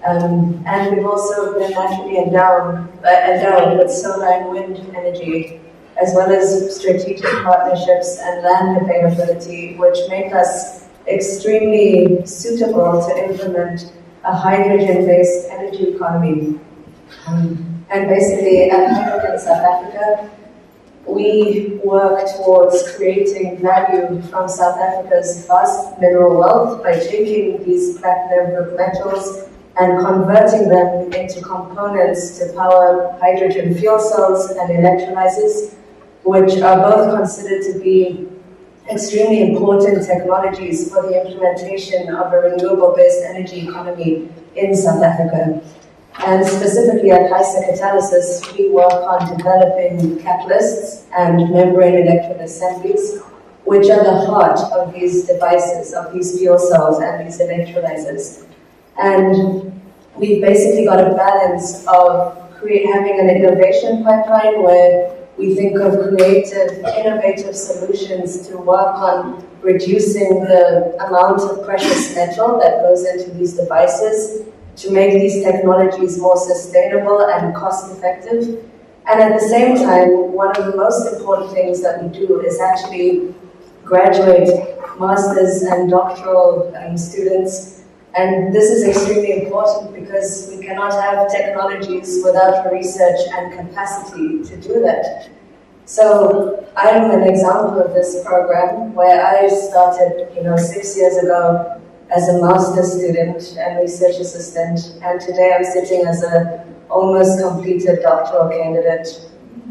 Speaker 8: And we've also been naturally endowed with solar and wind energy, as well as strategic partnerships and land availability, which make us extremely suitable to implement a hydrogen-based energy economy. And basically, at Hydrogen South Africa, we work towards creating value from South Africa's vast mineral wealth by taking these platinum group metals and converting them into components to power hydrogen fuel cells and electrolyzers, which are both considered to be extremely important technologies for the implementation of a renewable-based energy economy in South Africa. And specifically at HySA Catalysis, we work on developing catalysts and membrane electrode assemblies, which are the heart of these devices, of these fuel cells and these electrolyzers. And we've basically got a balance of having an innovation pipeline where we think of creative, innovative solutions to work on reducing the amount of precious metal that goes into these devices to make these technologies more sustainable and cost-effective. And at the same time, one of the most important things that we do is actually graduate masters and doctoral students. And this is extremely important because we cannot have technologies without research and capacity to do that. So I'm an example of this program where I started, 6 years ago as a master's student and research assistant, and today I'm sitting as an almost completed doctoral candidate,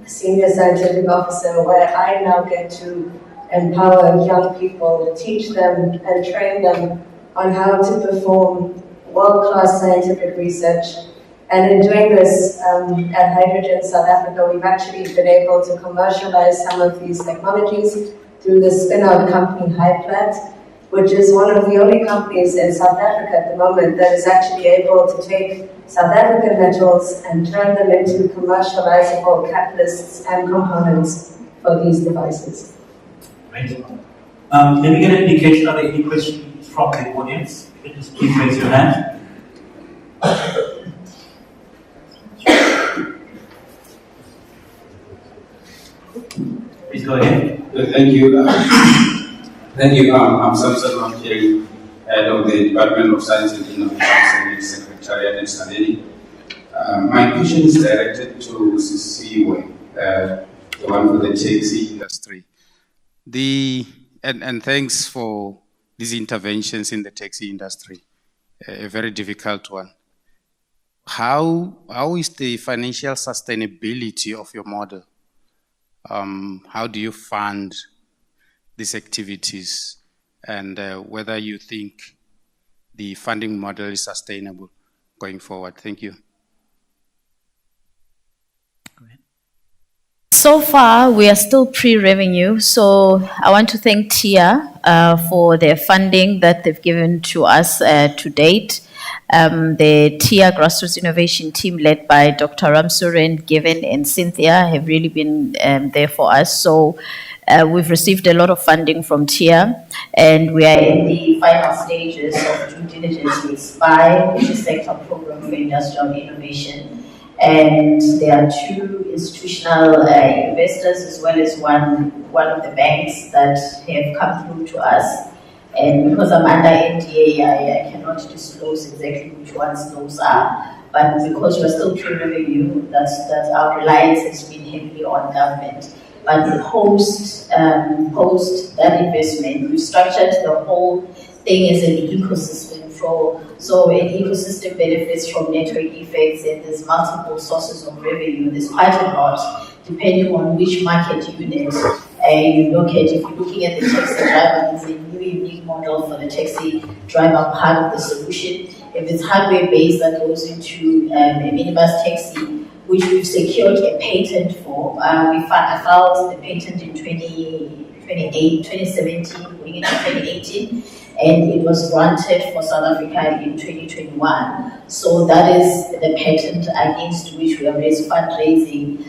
Speaker 8: senior scientific officer, where I now get to empower young people, teach them and train them on how to perform world-class scientific research. And in doing this at Hydrogen South Africa, we've actually been able to commercialize some of these technologies through the spin-out company HyPlat, which is one of the only companies in South Africa at the moment that is actually able to take South African metals and turn them into commercializable catalysts and components for these devices.
Speaker 1: Great. Let me get an indication. Are there any questions from the audience? You can just please raise your hand. Please go ahead.
Speaker 9: Thank you. Thank you. I'm Samson Mamkiri, head of the Department of Science and Innovation, and Secretariat in Sandini. My question is directed to Sisiwe, the one for the taxi industry. And thanks for these interventions in the taxi industry, a very difficult one. How is the financial sustainability of your model? How do you fund these activities, and whether you think the funding model is sustainable going forward? Thank you.
Speaker 6: So far, we are still pre-revenue, so I want to thank TIA for their funding that they've given to us to date. The TIA Grassroots Innovation Team, led by Dr. Ramsuren, Given, and Cynthia, have really been there for us. So we've received a lot of funding from TIA, and we are in the final stages of due diligence with SPY, which is Sector Program for Industrial Innovation. And there are two institutional investors, as well as one of the banks that have come through to us. And because I'm under NDA, I cannot disclose exactly which ones those are. But because we're still pre-revenue, that's our reliance has been heavily on government. But post that investment, we structured the whole thing as an ecosystem. So an ecosystem benefits from network effects, and there's multiple sources of revenue. There's quite a lot, depending on which market unit you look at. If you're looking at the taxi driver, there's a new unique model for the taxi driver part of the solution. If it's hardware-based, that goes into a minibus taxi, which we've secured a patent for. We filed the patent in 2017, going into 2018. And it was granted for South Africa in 2021. So that is the patent against which we have raised fundraising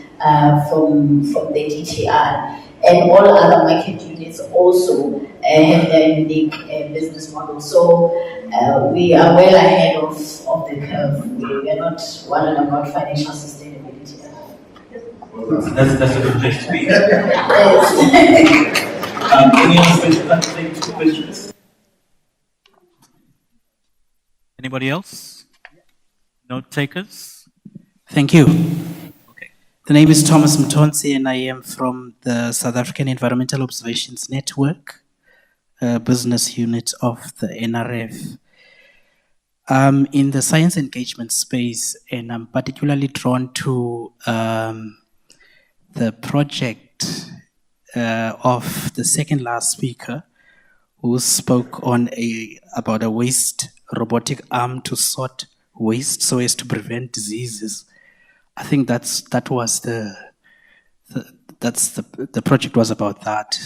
Speaker 6: from the DTI. And all other market units also have their unique business model. So we are well ahead of the curve. We are not worried about financial sustainability.
Speaker 1: That's a good place to be. Any other questions? Anybody else? Note takers?
Speaker 10: Thank you. Okay. The name is Thomas Mtonsi, and I am from the South African Environmental Observations Network, business unit of the NRF. In the science engagement space, and I'm particularly drawn to the project of the second last speaker, who spoke on about a robotic arm to sort waste so as to prevent diseases. I think that was the project was about that,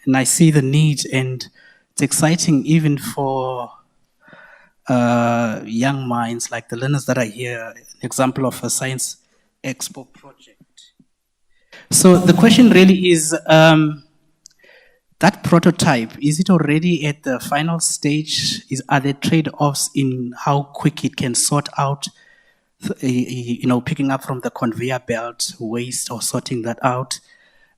Speaker 10: and I see the need, and it's exciting even for young minds like the learners that are here. An example of a science expo project. So the question really is. That prototype, is it already at the final stage? Are there trade-offs in how quick it can sort out, picking up from the conveyor belt waste or sorting that out?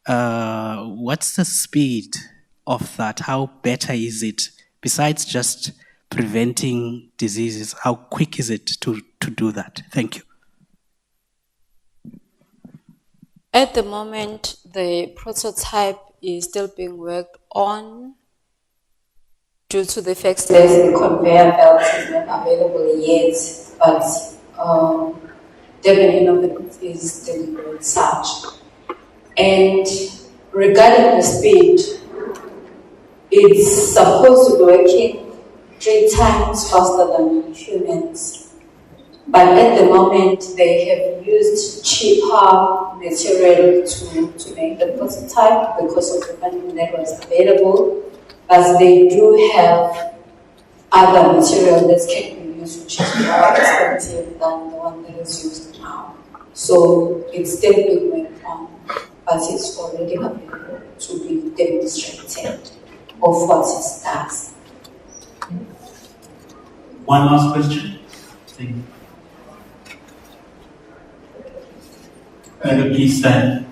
Speaker 10: What's the speed of that? How better is it? Besides just preventing diseases, how quick is it to do that? Thank you.
Speaker 7: At the moment, the prototype is still being worked on due to the fact that the conveyor belt is not available yet, but Durban Innovative is delivering such. And regarding the speed, it's supposed to be working 3 times faster than humans. But at the moment, they have used cheaper material to make the prototype because of the funding that was available. But they do have other material that can be used, which is more expensive than the one that is used now. So it's still being worked on, but it's already available to be demonstrated of what it does.
Speaker 1: One last question. Thank you. Please stand.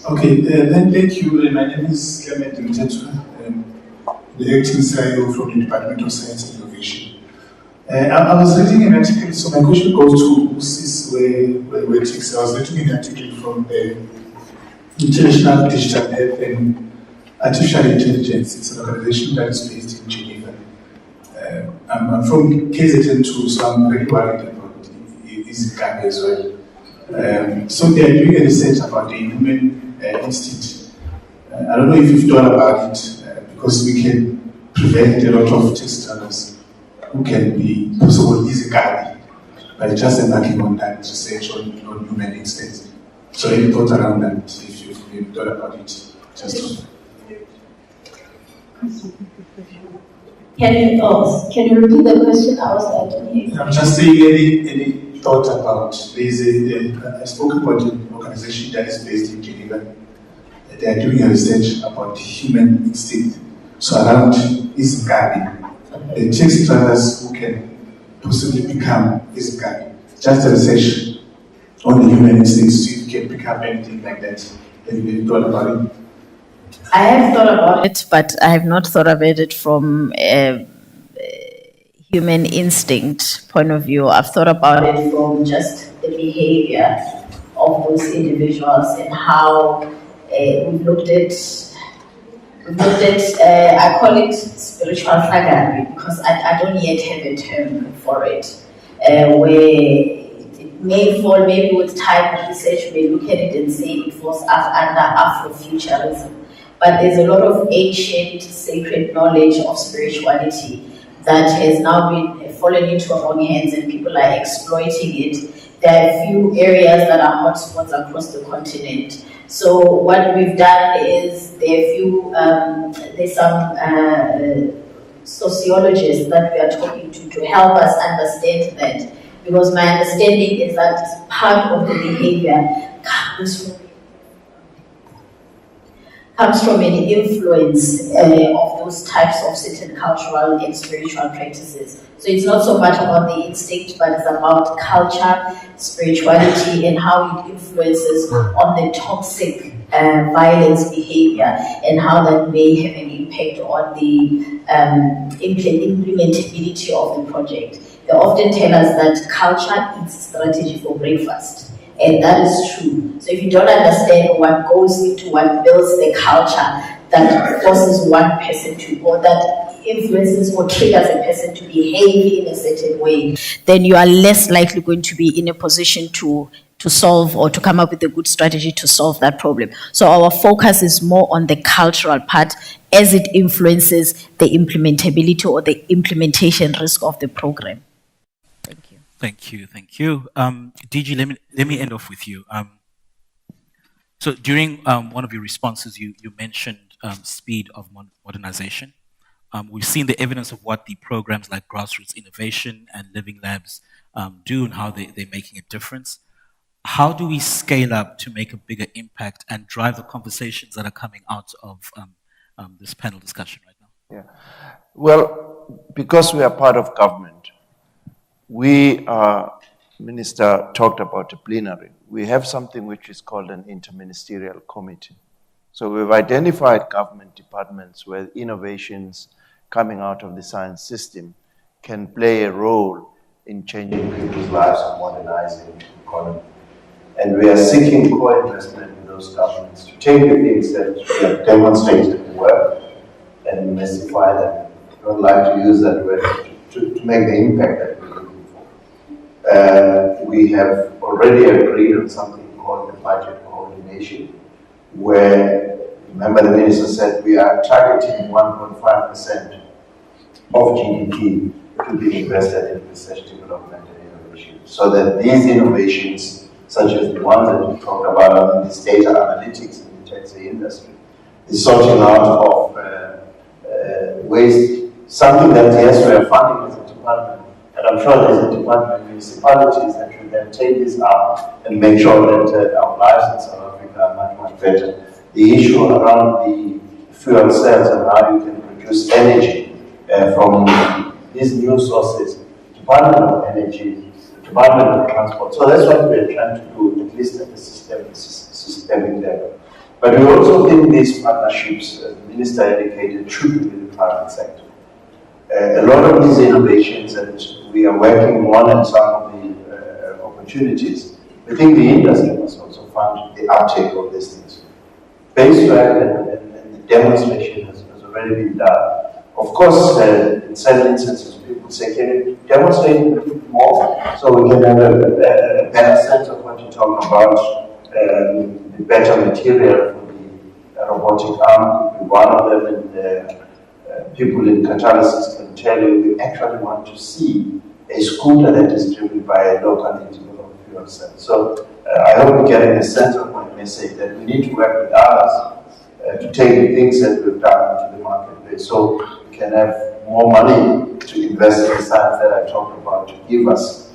Speaker 11: Okay, then thank you. My name is Clement Mtetwa, the acting CIO from the Department of Science and Innovation. I was reading an article, so my question goes to USIS, where I was reading an article from the International Digital Health and Artificial Intelligence. It's an organization that is based in Geneva. I'm from KZN2, so I'm very worried about Izikane as well. So they are doing a research about the human instinct. I don't know if you've thought about it, because we can prevent a lot of test runners who can be possible Izikane by just embarking on that research on human instinct. So any thoughts around that, if you've thought about it? Just
Speaker 6: Can you repeat the question? I don't hear.
Speaker 11: I'm just saying, any thought about, I spoke about an organization that is based in Geneva. They are doing a research about human instinct. So around Izikane, the taxi drivers who can possibly become Izikane. Just a research on the human instincts, so you can pick up anything like that. Have you thought about it?
Speaker 6: I have thought about it, but I have not thought about it from a human instinct point of view. I've thought about it from just the behavior of those individuals and how we've looked at, I call it spiritual flaggery because I don't yet have a term for it, where it may fall, maybe with time of research, we may look at it and say it falls under Afrofuturism. But there's a lot of ancient sacred knowledge of spirituality that has now been fallen into wrong hands and people are exploiting it. There are a few areas that are hotspots across the continent. So what we've done is there's some sociologists that we are talking to help us understand that. Because my understanding is that part of the behavior comes from an influence of those types of certain cultural and spiritual practices. So it's not so much about the instinct, but it's about culture, spirituality, and how it influences on the toxic violence behavior and how that may have an impact on the implementability of the project. They often tell us that culture eats strategy for breakfast. And that is true. So if you don't understand what goes into what builds the culture that forces one person to, or that influences or triggers a person to behave in a certain way, then you are less likely going to be in a position to solve or to come up with a good strategy to solve that problem. So our focus is more on the cultural part as it influences the implementability or the implementation risk of the program. Thank you.
Speaker 1: Thank you. DG, let me end off with you. So during one of your responses, you mentioned speed of modernization. We've seen the evidence of what the programs like Grassroots Innovation and Living Labs do and how they're making a difference. How do we scale up to make a bigger impact and drive the conversations that are coming out of this panel discussion right now?
Speaker 3: Yeah. Well, because we are part of government, Minister talked about a plenary. We have something which is called an interministerial committee. So we've identified government departments where innovations coming out of the science system can play a role in changing people's lives and modernizing the economy. And we are seeking co-investment in those governments to take the things that we have demonstrated work and mystify them. I don't like to use that word to make the impact that we're looking for. We have already agreed on something called the budget coordination, where, remember the minister said we are targeting 1.5% of GDP to be invested in research, development, and innovation, so that these innovations, such as the ones that we talked about in this data analytics in the taxi industry, the sorting out of waste, something that, yes, we are funding as a department, and I'm sure there's a department in municipalities that will then take this up and make sure that our lives in South Africa are much, much better. The issue around the fuel cells and how you can produce energy from these new sources, Department of Energy, Department of Transport. So that's what we're trying to do, at least at the systemic level. But we also think these partnerships, as the Minister indicated, should be with the private sector. A lot of these innovations that we are working on and some of the opportunities, we think the industry must also fund the uptake of these things. Based on and demonstration has already been done. Of course, in certain instances, people say, can you demonstrate a little bit more so we can have a better sense of what you're talking about? The better material for the robotic arm could be one of them, and people in catalysis can tell you we actually want to see a scooter that is driven by a local integral fuel cell. So I hope you're getting a sense of my message that we need to work with others to take the things that we've done into the marketplace so we can have more money to invest in the science that I talked about to give us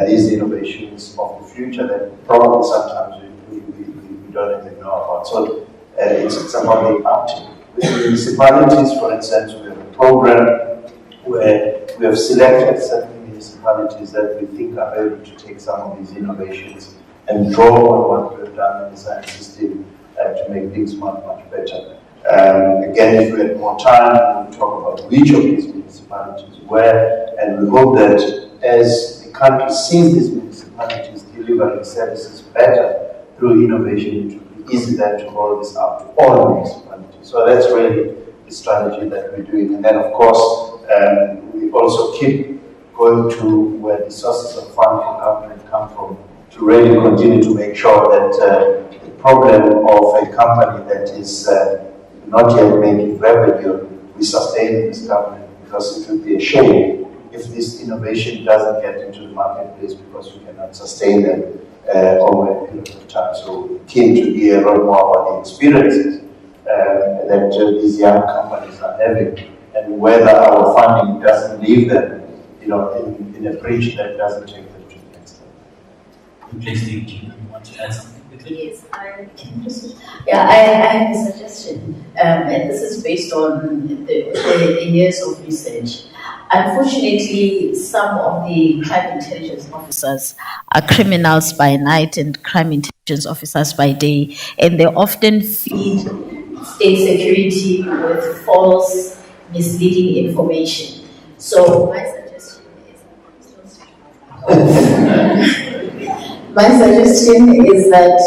Speaker 3: these innovations of the future that probably sometimes we don't even know about. So it's about the uptake. With the municipalities, for instance, we have a program where we have selected certain municipalities that we think are able to take some of these innovations and draw on what we've done in the science system to make things much, much better. Again, if we had more time, we'll talk about which of these municipalities where, and we hope that as the country sees these municipalities delivering services better through innovation, it will be easy then to roll this out to all municipalities. So that's really the strategy that we're doing. And then, of course, we also keep going to where the sources of funding for government come from to really continue to make sure that the problem of a company that is not yet making revenue, we sustain this government, because it would be a shame if this innovation doesn't get into the marketplace because we cannot sustain them over a period of time. So we're keen to hear a lot more about the experiences that these young companies are having, and whether our funding doesn't leave them, in a breach that doesn't take them to the next level.
Speaker 1: Please, do you want to add something?
Speaker 6: Yes, I can just. Yeah, I have a suggestion, and this is based on the years of research. Unfortunately, some of the crime intelligence officers are criminals by night and crime intelligence officers by day, and they often feed state security with false, misleading information. So my suggestion is that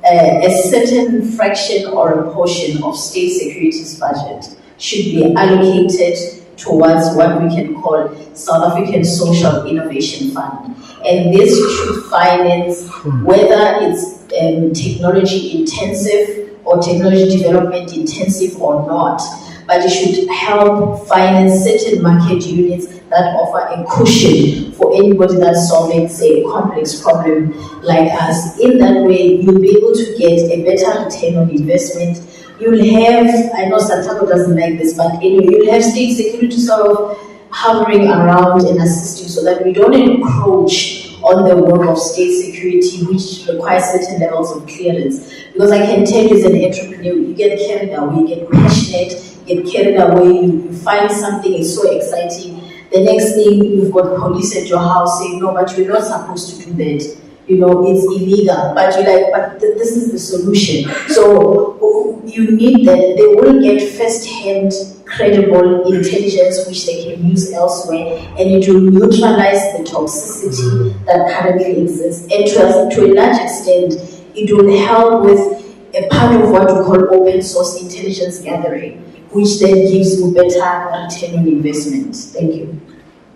Speaker 6: a certain fraction or a portion of state security's budget should be allocated towards what we can call South African Social Innovation Fund. And this should finance whether it's technology intensive or technology development intensive or not, but it should help finance certain market units that offer a cushion for anybody that's solving, say, a complex problem like us. In that way, you'll be able to get a better return on investment. You'll have, I know Santaco doesn't like this, but you'll have state security sort of hovering around and assist you so that we don't encroach on the work of state security, which requires certain levels of clearance. Because I can tell you as an entrepreneur, you get carried away, you get passionate, you get carried away, you find something is so exciting. The next thing, you've got police at your house saying, no, but you're not supposed to do that. It's illegal. But you're like, but this is the solution. So you need that. They will get first-hand credible intelligence which they can use elsewhere, and it will neutralize the toxicity that currently exists. And to a large extent, it will help with a part of what we call open source intelligence gathering, which then gives you better return on investment. Thank you.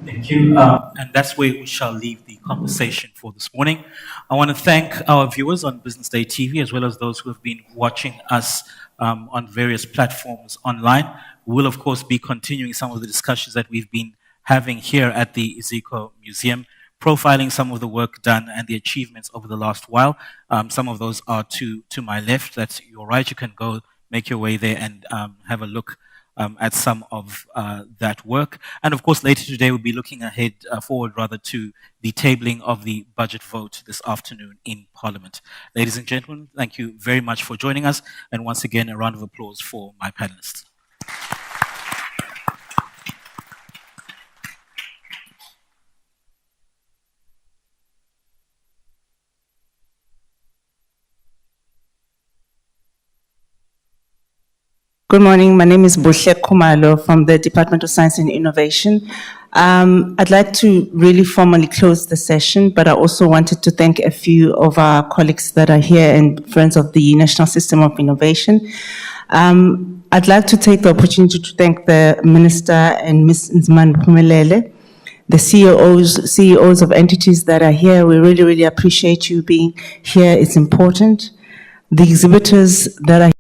Speaker 1: Thank you. And that's where we shall leave the conversation for this morning. I want to thank our viewers on Business Day TV, as well as those who have been watching us on various platforms online. We will, of course, be continuing some of the discussions that we've been having here at the Iziko Museum, profiling some of the work done and the achievements over the last while. Some of those are to my left. That's your right. You can go make your way there and have a look at some of that work. And of course, later today, we'll be looking forward to the tabling of the budget vote this afternoon in Parliament. Ladies and gentlemen, thank you very much for joining us. And once again, a round of applause for my panelists.
Speaker 12: Good morning. My name is Buhle Kumalo from the Department of Science and Innovation. I'd like to really formally close the session, but I also wanted to thank a few of our colleagues that are here and friends of the National System of Innovation. I'd like to take the opportunity to thank the Minister and Ms. Nzimande Phumelele, the CEOs of entities that are here. We really, really appreciate you being here. It's important. The exhibitors that are